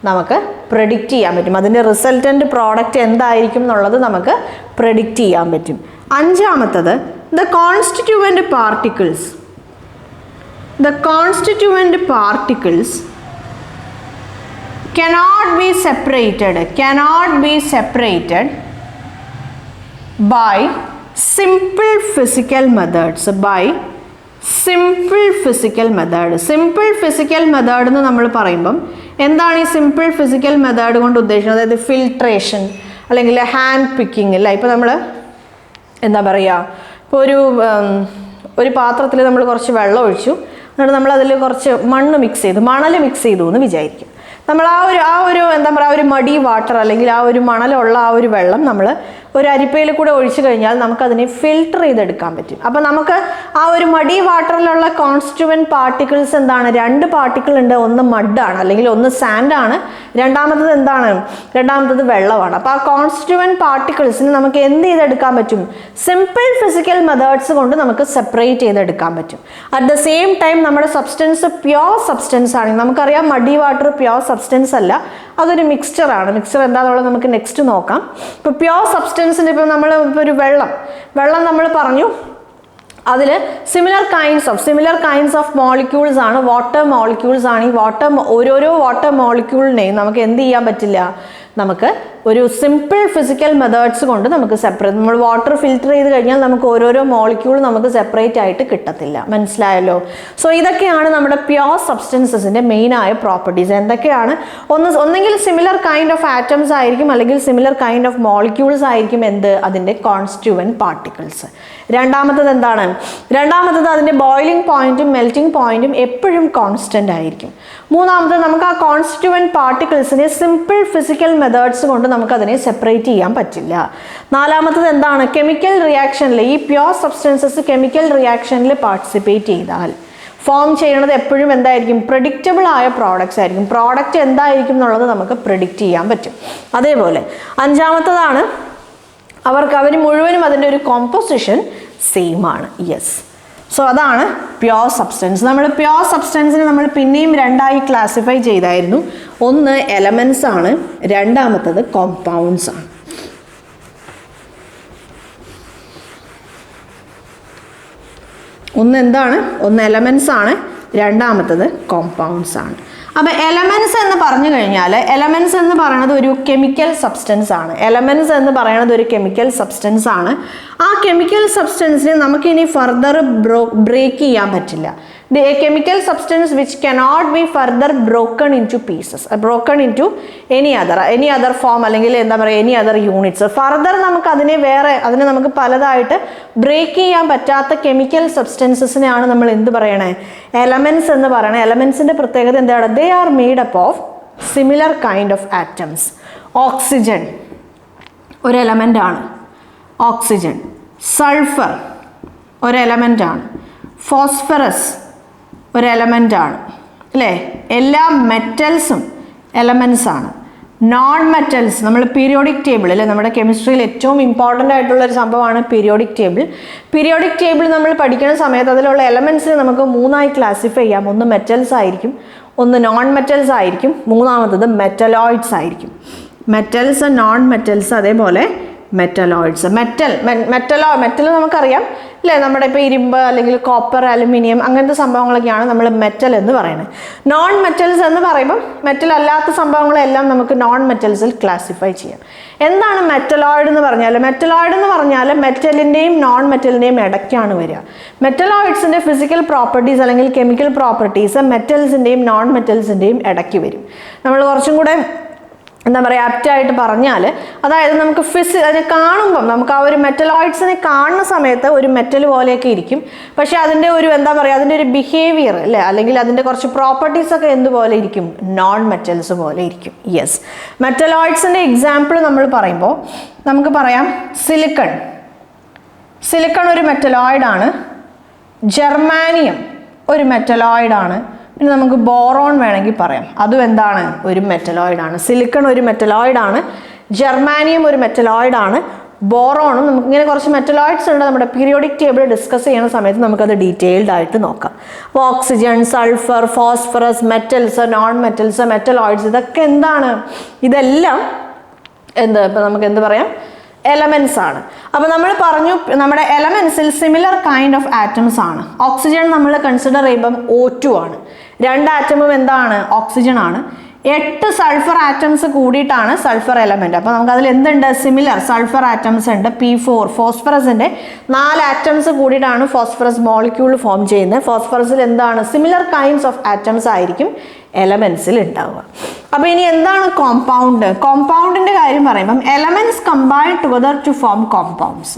നമുക്ക് പ്രെഡിക്റ്റ് ചെയ്യാൻ പറ്റും. അതിൻ്റെ റിസൾട്ടൻ്റ് പ്രോഡക്റ്റ് എന്തായിരിക്കും എന്നുള്ളത് നമുക്ക് പ്രെഡിക്റ്റ് ചെയ്യാൻ പറ്റും. അഞ്ചാമത്തത് the constituent particles cannot be separated by simple physical methods. Simple physical method എന്ന് നമ്മൾ പറയുമ്പം എന്താണ് ഈ സിമ്പിൾ ഫിസിക്കൽ മെത്തേഡ് കൊണ്ട് ഉദ്ദേശിക്കുന്നത്? അതായത് ഫിൽട്രേഷൻ അല്ലെങ്കിൽ ഹാൻഡ് പിക്കിംഗ് അല്ല. ഇപ്പോൾ നമ്മൾ എന്താ പറയുക, ഇപ്പോൾ ഒരു പാത്രത്തിൽ നമ്മൾ കുറച്ച് വെള്ളം ഒഴിച്ചു, എന്നിട്ട് നമ്മൾ അതിൽ കുറച്ച് മണ്ണ് മിക്സ് ചെയ്തു എന്ന് വിചാരിക്കും. നമ്മൾ ആ ഒരു എന്താ പറയുക, ഒരു മടി വാട്ടർ അല്ലെങ്കിൽ ആ ഒരു മണലുള്ള ആ ഒരു വെള്ളം നമ്മൾ ഒരു അരിപ്പയിൽ കൂടെ ഒഴിച്ചു കഴിഞ്ഞാൽ നമുക്കതിനെ ഫിൽട്ടർ ചെയ്തെടുക്കാൻ പറ്റും. അപ്പോൾ നമുക്ക് ആ ഒരു മടി വാട്ടറിലുള്ള കോൺസ്റ്റിറ്റ്യൂവൻറ്റ് പാർട്ടിക്കിൾസ് എന്താണ്, രണ്ട് പാർട്ടിക്കിൾ ഉണ്ട്. ഒന്ന് മഡാണ് അല്ലെങ്കിൽ ഒന്ന് സാൻഡാണ്, രണ്ടാമത്തത് എന്താണ്, രണ്ടാമത്തത് വെള്ളമാണ്. അപ്പോൾ ആ കോൺസ്റ്റിറ്റ്യൂവൻറ്റ് പാർട്ടിക്കിൾസിന് നമുക്ക് എന്ത് ചെയ്തെടുക്കാൻ പറ്റും, സിമ്പിൾ ഫിസിക്കൽ മെത്തേഡ്സ് കൊണ്ട് നമുക്ക് സെപ്പറേറ്റ് ചെയ്തെടുക്കാൻ പറ്റും. അറ്റ് ദ സെയിം ടൈം നമ്മുടെ സബ്സ്റ്റൻസ് പ്യുവർ സബ്സ്റ്റൻസ് ആണ്. നമുക്കറിയാം മഡി വാട്ടർ പ്യുവർ സബ്സ്റ്റൻസ് അല്ല, അതൊരു മിക്സ്ചറാണ്. മിക്സ്ചർ എന്താണെന്നുള്ളത് നമുക്ക് നെക്സ്റ്റ് നോക്കാം. ഇപ്പോൾ പ്യുവർ സബ്സ്റ്റൻസിന് ഇപ്പോൾ നമ്മൾ ഇപ്പോൾ ഒരു വെള്ളം നമ്മൾ പറഞ്ഞു, അതിൽ സിമിലർ കൈൻഡ്സ് ഓഫ് മോളിക്യൂൾസ് ആണ്, വാട്ടർ മോളിക്യൂൾസ് ആണ്. ഈ ഓരോരോ വാട്ടർ മോളിക്യൂളിനെയും നമുക്ക് എന്ത് ചെയ്യാൻ പറ്റില്ല, നമുക്ക് ഒരു സിമ്പിൾ ഫിസിക്കൽ മെത്തേഡ്സ് കൊണ്ട് നമുക്ക് സെപ്പറേറ്റ്, നമ്മൾ വാട്ടർ ഫിൽറ്റർ ചെയ്ത് കഴിഞ്ഞാൽ നമുക്ക് ഓരോരോ മോളിക്യൂൾ നമുക്ക് സെപ്പറേറ്റ് ആയിട്ട് കിട്ടത്തില്ല. മനസ്സിലായല്ലോ? സോ ഇതൊക്കെയാണ് നമ്മുടെ പ്യുവർ സബ്സ്റ്റൻസസിൻ്റെ മെയിനായ പ്രോപ്പർട്ടീസ്. എന്തൊക്കെയാണ്? ഒന്നെങ്കിൽ സിമിലർ കൈൻഡ് ഓഫ് ആറ്റംസ് ആയിരിക്കും, അല്ലെങ്കിൽ സിമിലർ കൈൻഡ് ഓഫ് മോളിക്യൂൾസ് ആയിരിക്കും അതിൻ്റെ കോൺസ്റ്റിറ്റ്യൂവൻറ്റ് പാർട്ടിക്കിൾസ്. രണ്ടാമത്തത് എന്താണ്? രണ്ടാമത്തത് അതിൻ്റെ ബോയിലിംഗ് പോയിന്റും മെൽറ്റിംഗ് പോയിന്റും എപ്പോഴും കോൺസ്റ്റൻ്റ് ആയിരിക്കും. മൂന്നാമത്തത് നമുക്ക് ആ കോൺസ്റ്റിറ്റ്യൂവൻറ്റ് പാർട്ടിക്കിൾസിനെ സിമ്പിൾ ഫിസിക്കൽ മെത്തേഡ്സ് കൊണ്ട് നമുക്കതിനെ സെപ്പറേറ്റ് ചെയ്യാൻ പറ്റില്ല. നാലാമത്തത് എന്താണ്? കെമിക്കൽ റിയാക്ഷനിൽ ഈ പ്യുവർ സബ്സ്റ്റൻസസ് കെമിക്കൽ റിയാക്ഷനിൽ പാർട്ടിസിപ്പേറ്റ് ചെയ്താൽ ഫോം ചെയ്യണത് എപ്പോഴും എന്തായിരിക്കും, പ്രഡിക്റ്റബിൾ ആയ പ്രോഡക്ട്സ് ആയിരിക്കും. പ്രോഡക്റ്റ് എന്തായിരിക്കും എന്നുള്ളത് നമുക്ക് പ്രെഡിക്റ്റ് ചെയ്യാൻ പറ്റും. അതേപോലെ അഞ്ചാമത്തതാണ് അവർ മുഴുവനും അതിൻ്റെ ഒരു കോമ്പോസിഷൻ സെയിം ആണ്. യെസ്, സോ അതാണ് പ്യുവർ സബ്സ്റ്റൻസ്. നമ്മൾ പ്യുവർ സബ്സ്റ്റൻസിനെ നമ്മൾ പിന്നെയും രണ്ടായി ക്ലാസിഫൈ ചെയ്തായിരുന്നു. ഒന്ന് എലമെൻറ്റ്സ് ആണ്, രണ്ടാമത്തത് കോമ്പൗണ്ട്സ് ആണ്. ഒന്ന് എന്താണ്? ഒന്ന് എലമെൻറ്റ്സ് ആണ്, രണ്ടാമത്തത് കോമ്പൗണ്ട്സ് ആണ്. അപ്പോൾ എലമെൻറ്റ്സ് എന്ന് പറഞ്ഞു കഴിഞ്ഞാൽ എലമെൻറ്റ്സ് എന്ന് പറയുന്നത് ഒരു കെമിക്കൽ സബ്സ്റ്റൻസ് ആണ്. ആ കെമിക്കൽ സബ്സ്റ്റൻസിനെ നമുക്കിനി ഫർദർ ബ്രേക്ക് ചെയ്യാൻ പറ്റില്ല. A chemical substance which cannot be further broken into pieces, broken into any other form അല്ലെങ്കിൽ എന്താ പറയുക any other units. ഫർദർ നമുക്ക് അതിനെ നമുക്ക് പലതായിട്ട് ബ്രേക്ക് ചെയ്യാൻ പറ്റാത്ത കെമിക്കൽ സബ്സ്റ്റൻസസിനെയാണ് നമ്മൾ എന്ത് പറയണേ, എലമെൻറ്റ്സ് എന്ന് പറയണേ. എലമെൻറ്റ്സിൻ്റെ പ്രത്യേകത എന്താണ്? They are made up of similar kind of atoms. Oxygen ഒരു എലമെൻ്റാണ്, ഓക്സിജൻ. സൾഫർ ഒരു എലമെൻ്റാണ്, ഫോസ്ഫറസ് ഒരു എലമെൻ്റാണ് അല്ലേ. എല്ലാ മെറ്റൽസും എലമെൻറ്റ്സ് ആണ്. നോൺ മെറ്റൽസ് നമ്മൾ പീരിയോഡിക് ടേബിൾ അല്ലേ, നമ്മുടെ കെമിസ്ട്രിയിൽ ഏറ്റവും ഇമ്പോർട്ടൻ്റ് ആയിട്ടുള്ളൊരു സംഭവമാണ് പീരിയോഡിക് ടേബിൾ. പീരിയോഡിക് ടേബിൾ നമ്മൾ പഠിക്കുന്ന സമയത്ത് അതിലുള്ള എലമെൻറ്റ്സിനെ നമുക്ക് മൂന്നായി ക്ലാസിഫൈ ചെയ്യാം. ഒന്ന് മെറ്റൽസ് ആയിരിക്കും, ഒന്ന് നോൺ മെറ്റൽസ് ആയിരിക്കും, മൂന്നാമത്തത് മെറ്റലോയിഡ്സ് ആയിരിക്കും. മെറ്റൽസ്, നോൺ മെറ്റൽസ്, അതേപോലെ മെറ്റലോയിഡ്സ്. മെറ്റൽ നമുക്കറിയാം അല്ലേ, നമ്മുടെ ഇപ്പോൾ ഇരുമ്പ് അല്ലെങ്കിൽ കോപ്പർ, അലുമിനിയം അങ്ങനത്തെ സംഭവങ്ങളൊക്കെയാണ് നമ്മൾ മെറ്റൽ എന്ന് പറയുന്നത്. നോൺ മെറ്റൽസ് എന്ന് പറയുമ്പം മെറ്റൽ അല്ലാത്ത സംഭവങ്ങളെല്ലാം നമുക്ക് നോൺ മെറ്റൽസിൽ ക്ലാസിഫൈ ചെയ്യാം. എന്താണ് മെറ്റലോയിഡ് എന്ന് പറഞ്ഞാൽ? മെറ്റലിൻ്റെയും നോൺ മെറ്റലിൻ്റെയും ഇടയ്ക്കാണ് വരിക. മെറ്റലോയിഡ്സിൻ്റെ ഫിസിക്കൽ പ്രോപ്പർട്ടീസ് അല്ലെങ്കിൽ കെമിക്കൽ പ്രോപ്പർട്ടീസ് മെറ്റൽസിൻ്റെയും നോൺ മെറ്റൽസിൻ്റെയും ഇടയ്ക്ക് വരും. നമ്മൾ കുറച്ചും കൂടെ എന്താ പറയുക, ആപ്റ്റായിട്ട് പറഞ്ഞാൽ, അതായത് നമുക്ക് അതിനെ കാണുമ്പം നമുക്ക് ആ ഒരു മെറ്റലോയിഡ്സിനെ കാണുന്ന സമയത്ത് ഒരു മെറ്റൽ പോലെയൊക്കെ ഇരിക്കും. പക്ഷേ അതിൻ്റെ ഒരു എന്താ പറയുക, അതിൻ്റെ ഒരു ബിഹേവിയർ അല്ലേ, അല്ലെങ്കിൽ അതിൻ്റെ കുറച്ച് പ്രോപ്പർട്ടീസൊക്കെ എന്തുപോലെ ഇരിക്കും, നോൺ മെറ്റൽസ് പോലെ ഇരിക്കും. യെസ്, മെറ്റലോയിഡ്സിൻ്റെ എക്സാമ്പിൾ നമ്മൾ പറയുമ്പോൾ നമുക്ക് പറയാം സിലിക്കൺ. സിലിക്കൺ ഒരു മെറ്റലോയിഡാണ്. ജർമാനിയം ഒരു മെറ്റലോയിഡാണ്. പിന്നെ നമുക്ക് ബോറോൺ വേണമെങ്കിൽ പറയാം, അതും എന്താണ്, ഒരു മെറ്റലോയിഡാണ്. സിലിക്കൺ ഒരു മെറ്റലോയിഡാണ്, ജർമാനിയം ഒരു മെറ്റലോയിഡാണ്, ബോറോണും. നമുക്ക് ഇങ്ങനെ കുറച്ച് മെറ്റലോയിഡ്സ് ഉണ്ട്. നമ്മുടെ പീരിയോഡിക് ടേബിൾ ഡിസ്കസ് ചെയ്യുന്ന സമയത്ത് നമുക്കത് ഡീറ്റെയിൽഡ് ആയിട്ട് നോക്കാം. അപ്പോൾ oxygen, sulphur, phosphorus, metals, non metals, metalloids, ഇതൊക്കെ എന്താണ്, ഇതെല്ലാം ഇപ്പം നമുക്ക് എന്ത് പറയാം, എലമെൻസ് ആണ്. അപ്പോൾ നമ്മൾ പറഞ്ഞു നമ്മുടെ എലമെൻസിൽ സിമിലർ കൈൻഡ് ഓഫ് ആറ്റംസ് ആണ്. ഓക്സിജൻ നമ്മൾ കൺസിഡർ ചെയ്യുമ്പം O2 ആണ്. 2 ആറ്റമും എന്താണ്, ഓക്സിജൻ ആണ്. 8 സൾഫർ ആറ്റംസ് കൂടിയിട്ടാണ് സൾഫർ എലമെന്റ്. അപ്പോൾ നമുക്ക് അതിൽ എന്തുണ്ട്, സിമിലർ സൾഫർ ആറ്റംസ് ഉണ്ട്. P4 ഫോസ്ഫറസിന്റെ 4 ആറ്റംസ് കൂടിയിട്ടാണ് ഫോസ്ഫറസ് മോളിക്യൂൾ ഫോം ചെയ്യുന്നത്. ഫോസ്ഫറസിൽ എന്താണ്, സിമിലർ കൈൻഡ്സ് ഓഫ് ആറ്റംസ് ആയിരിക്കും എലമെന്റ്സിൽ ഉണ്ടാവുക. അപ്പോൾ ഇനി എന്താണ് കോമ്പൗണ്ട്? കോമ്പൗണ്ടിന്റെ കാര്യം പറയുമ്പം elements combine together to form compounds.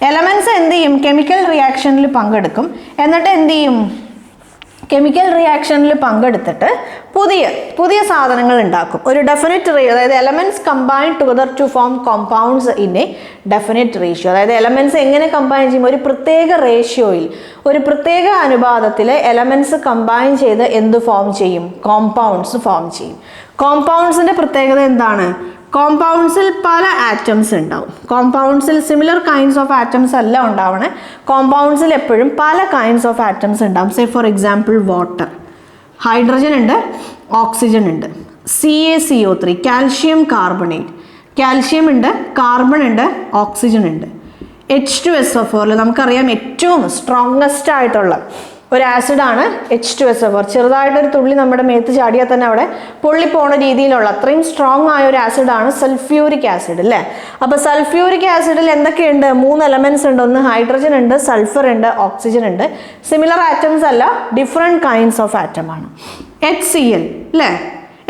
Elements എന്ത് ചെയ്യും, കെമിക്കൽ റിയാക്ഷനിൽ പങ്കെടുക്കും. എന്നിട്ട് എന്ത് ചെയ്യും, കെമിക്കൽ റിയാക്ഷനിൽ പങ്കെടുത്തിട്ട് പുതിയ സാധനങ്ങൾ ഉണ്ടാക്കും. ഒരു ഡെഫിനിറ്റ് അതായത് elements combine together to form compounds in a definite ratio. അതായത് എലമെന്റ്സ് എങ്ങനെ കമ്പൈൻ ചെയ്യും, ഒരു പ്രത്യേക റേഷ്യോയിൽ, ഒരു പ്രത്യേക അനുപാതത്തിൽ എലമെന്റ്സ് കമ്പൈൻ ചെയ്ത് എന്ത് ഫോം ചെയ്യും, കോമ്പൗണ്ട്സ് ഫോം ചെയ്യും. കോമ്പൗണ്ട്സിന്റെ പ്രത്യേകത എന്താണ്, കോമ്പൗണ്ട്സിൽ പല ആറ്റംസ് ഉണ്ടാവും. കോമ്പൗണ്ട്സിൽ സിമിലർ കൈൻഡ്സ് ഓഫ് ആറ്റംസ് അല്ല ഉണ്ടാവണേ, കോമ്പൗണ്ട്സിൽ എപ്പോഴും പല കൈൻഡ്സ് ഓഫ് ആറ്റംസ് ഉണ്ടാവും. Say for example water, hydrogen ഉണ്ട്, ഓക്സിജൻ ഉണ്ട്. CaCO3 കാൽഷ്യം കാർബണേറ്റ്, കാൽഷ്യം ഉണ്ട്, കാർബൺ ഉണ്ട്, ഓക്സിജൻ ഉണ്ട്. H2SO4 നമുക്കറിയാം ഏറ്റവും സ്ട്രോങ്ങസ്റ്റ് ആയിട്ടുള്ള ഒരു ആസിഡാണ് H2SO4. ചെറുതായിട്ടൊരു തുള്ളി നമ്മുടെ മേത്ത് ചാടിയാൽ തന്നെ അവിടെ പൊള്ളിപ്പോണ രീതിയിലുള്ള അത്രയും സ്ട്രോങ് ആയ ഒരു ആസിഡാണ് സൾഫ്യൂരിക് ആസിഡ് അല്ലേ. അപ്പോൾ സൾഫ്യൂരിക് ആസിഡിൽ എന്തൊക്കെയുണ്ട്, 3 എലമെന്റ്സ് ഉണ്ട്. ഒന്ന് ഹൈഡ്രജൻ ഉണ്ട്, സൾഫർ ഉണ്ട്, ഓക്സിജൻ ഉണ്ട്. സിമിലർ ആറ്റംസ് അല്ല, ഡിഫറെൻറ്റ് കൈൻഡ്സ് ഓഫ് ആറ്റമാണ്. HCl അല്ലേ,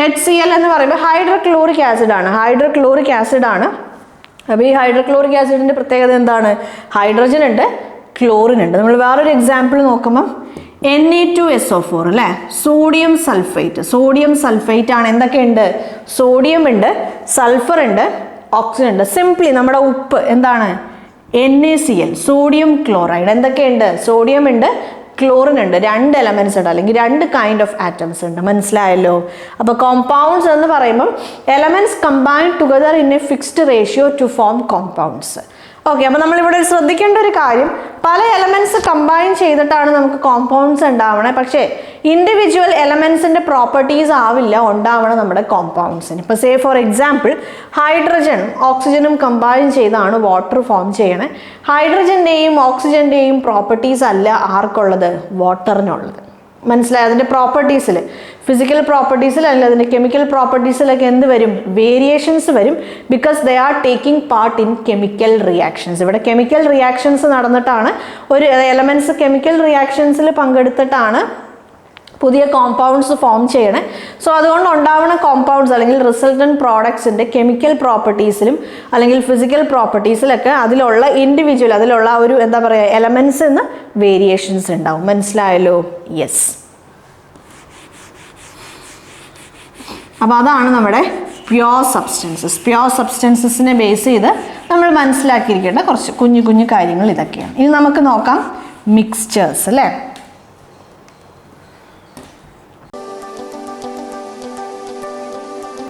HCl എന്ന് പറയുമ്പോൾ ഹൈഡ്രോക്ലോറിക് ആസിഡാണ്. ഹൈഡ്രോക്ലോറിക് ആസിഡാണ്. അപ്പോൾ ഈ ഹൈഡ്രോക്ലോറിക് ആസിഡിൻ്റെ പ്രത്യേകത എന്താണ്, ഹൈഡ്രജൻ ഉണ്ട്, ക്ലോറിൻ ഉണ്ട്. നമ്മൾ വേറൊരു എക്സാമ്പിൾ നോക്കുമ്പം Na2SO4 അല്ലേ, സോഡിയം സൾഫേറ്റ്. സോഡിയം സൾഫേറ്റ് ആണ്. എന്തൊക്കെയുണ്ട്, സോഡിയം ഉണ്ട്, സൾഫർ ഉണ്ട്, ഓക്സിജൻ ഉണ്ട്. സിംപ്ലി നമ്മുടെ ഉപ്പ് എന്താണ്, NaCl, സോഡിയം ക്ലോറൈഡ്. എന്തൊക്കെയുണ്ട്, സോഡിയം ഉണ്ട്, ക്ലോറിൻ ഉണ്ട്. 2 എലമെന്റ്സ് ഉണ്ട്, അല്ലെങ്കിൽ 2 കൈൻഡ് ഓഫ് ആറ്റംസ് ഉണ്ട്. മനസ്സിലായല്ലോ. അപ്പോൾ കോമ്പൗണ്ട്സ് എന്ന് പറയുമ്പം elements combine together in A fixed ratio two form compounds. Okay, അപ്പോൾ നമ്മളിവിടെ ശ്രദ്ധിക്കേണ്ട ഒരു കാര്യം, പല എലമെന്റ്സ് കമ്പൈൻ ചെയ്തിട്ടാണ് നമുക്ക് കോമ്പൗണ്ട്സ് ഉണ്ടാവണേ. പക്ഷേ ഇൻഡിവിജ്വൽ എലമെന്റ്സിന്റെ പ്രോപ്പർട്ടീസ് ആവില്ല ഉണ്ടാവണം നമ്മുടെ കോമ്പൗണ്ട്സിന്. ഇപ്പോൾ സേ ഫോർ എക്സാമ്പിൾ ഹൈഡ്രജൻ ഓക്സിജനും കമ്പൈൻ ചെയ്താണ് വാട്ടർ ഫോം ചെയ്യണേ. ഹൈഡ്രജന്റെയും ഓക്സിജന്റെയും പ്രോപ്പർട്ടീസ് അല്ല ആർക്കുള്ളത്, വാട്ടറിനുള്ളത്. മനസ്സിലായി, അതിൻ്റെ പ്രോപ്പർട്ടീസിൽ, ഫിസിക്കൽ പ്രോപ്പർട്ടീസിൽ അല്ലെങ്കിൽ അതിൻ്റെ കെമിക്കൽ പ്രോപ്പർട്ടീസിലൊക്കെ എന്ത് വരും, വേരിയേഷൻസ് വരും. Because they are taking part in chemical reactions. ഇവിടെ കെമിക്കൽ റിയാക്ഷൻസ് നടന്നിട്ടാണ്, ഒരു എലമെന്റ്സ് കെമിക്കൽ റിയാക്ഷൻസിൽ പങ്കെടുത്തിട്ടാണ് പുതിയ കോമ്പൗണ്ട്സ് ഫോം ചെയ്യണേ. സോ അതുകൊണ്ട് ഉണ്ടാവുന്ന കോമ്പൗണ്ട്സ് അല്ലെങ്കിൽ റിസൾട്ടൻറ്റ് പ്രോഡക്ട്സിൻ്റെ കെമിക്കൽ പ്രോപ്പർട്ടീസിലും അല്ലെങ്കിൽ ഫിസിക്കൽ പ്രോപ്പർട്ടീസിലൊക്കെ അതിലുള്ള ഇൻഡിവിജ്വൽ, അതിലുള്ള ഒരു എന്താ പറയുക, എലമെന്റ്സിന് വേരിയേഷൻസ് ഉണ്ടാവും. മനസ്സിലായല്ലോ. യെസ്, അപ്പോൾ അതാണ് നമ്മുടെ പ്യോർ സബ്സ്റ്റൻസസ്. പ്യോർ സബ്സ്റ്റൻസസിനെ ബേസ് ചെയ്ത് നമ്മൾ മനസ്സിലാക്കിയിരിക്കേണ്ട കുറച്ച് കുഞ്ഞു കുഞ്ഞു കാര്യങ്ങൾ ഇതൊക്കെയാണ്. ഇനി നമുക്ക് നോക്കാം മിക്സ്ചേഴ്സ് അല്ലേ.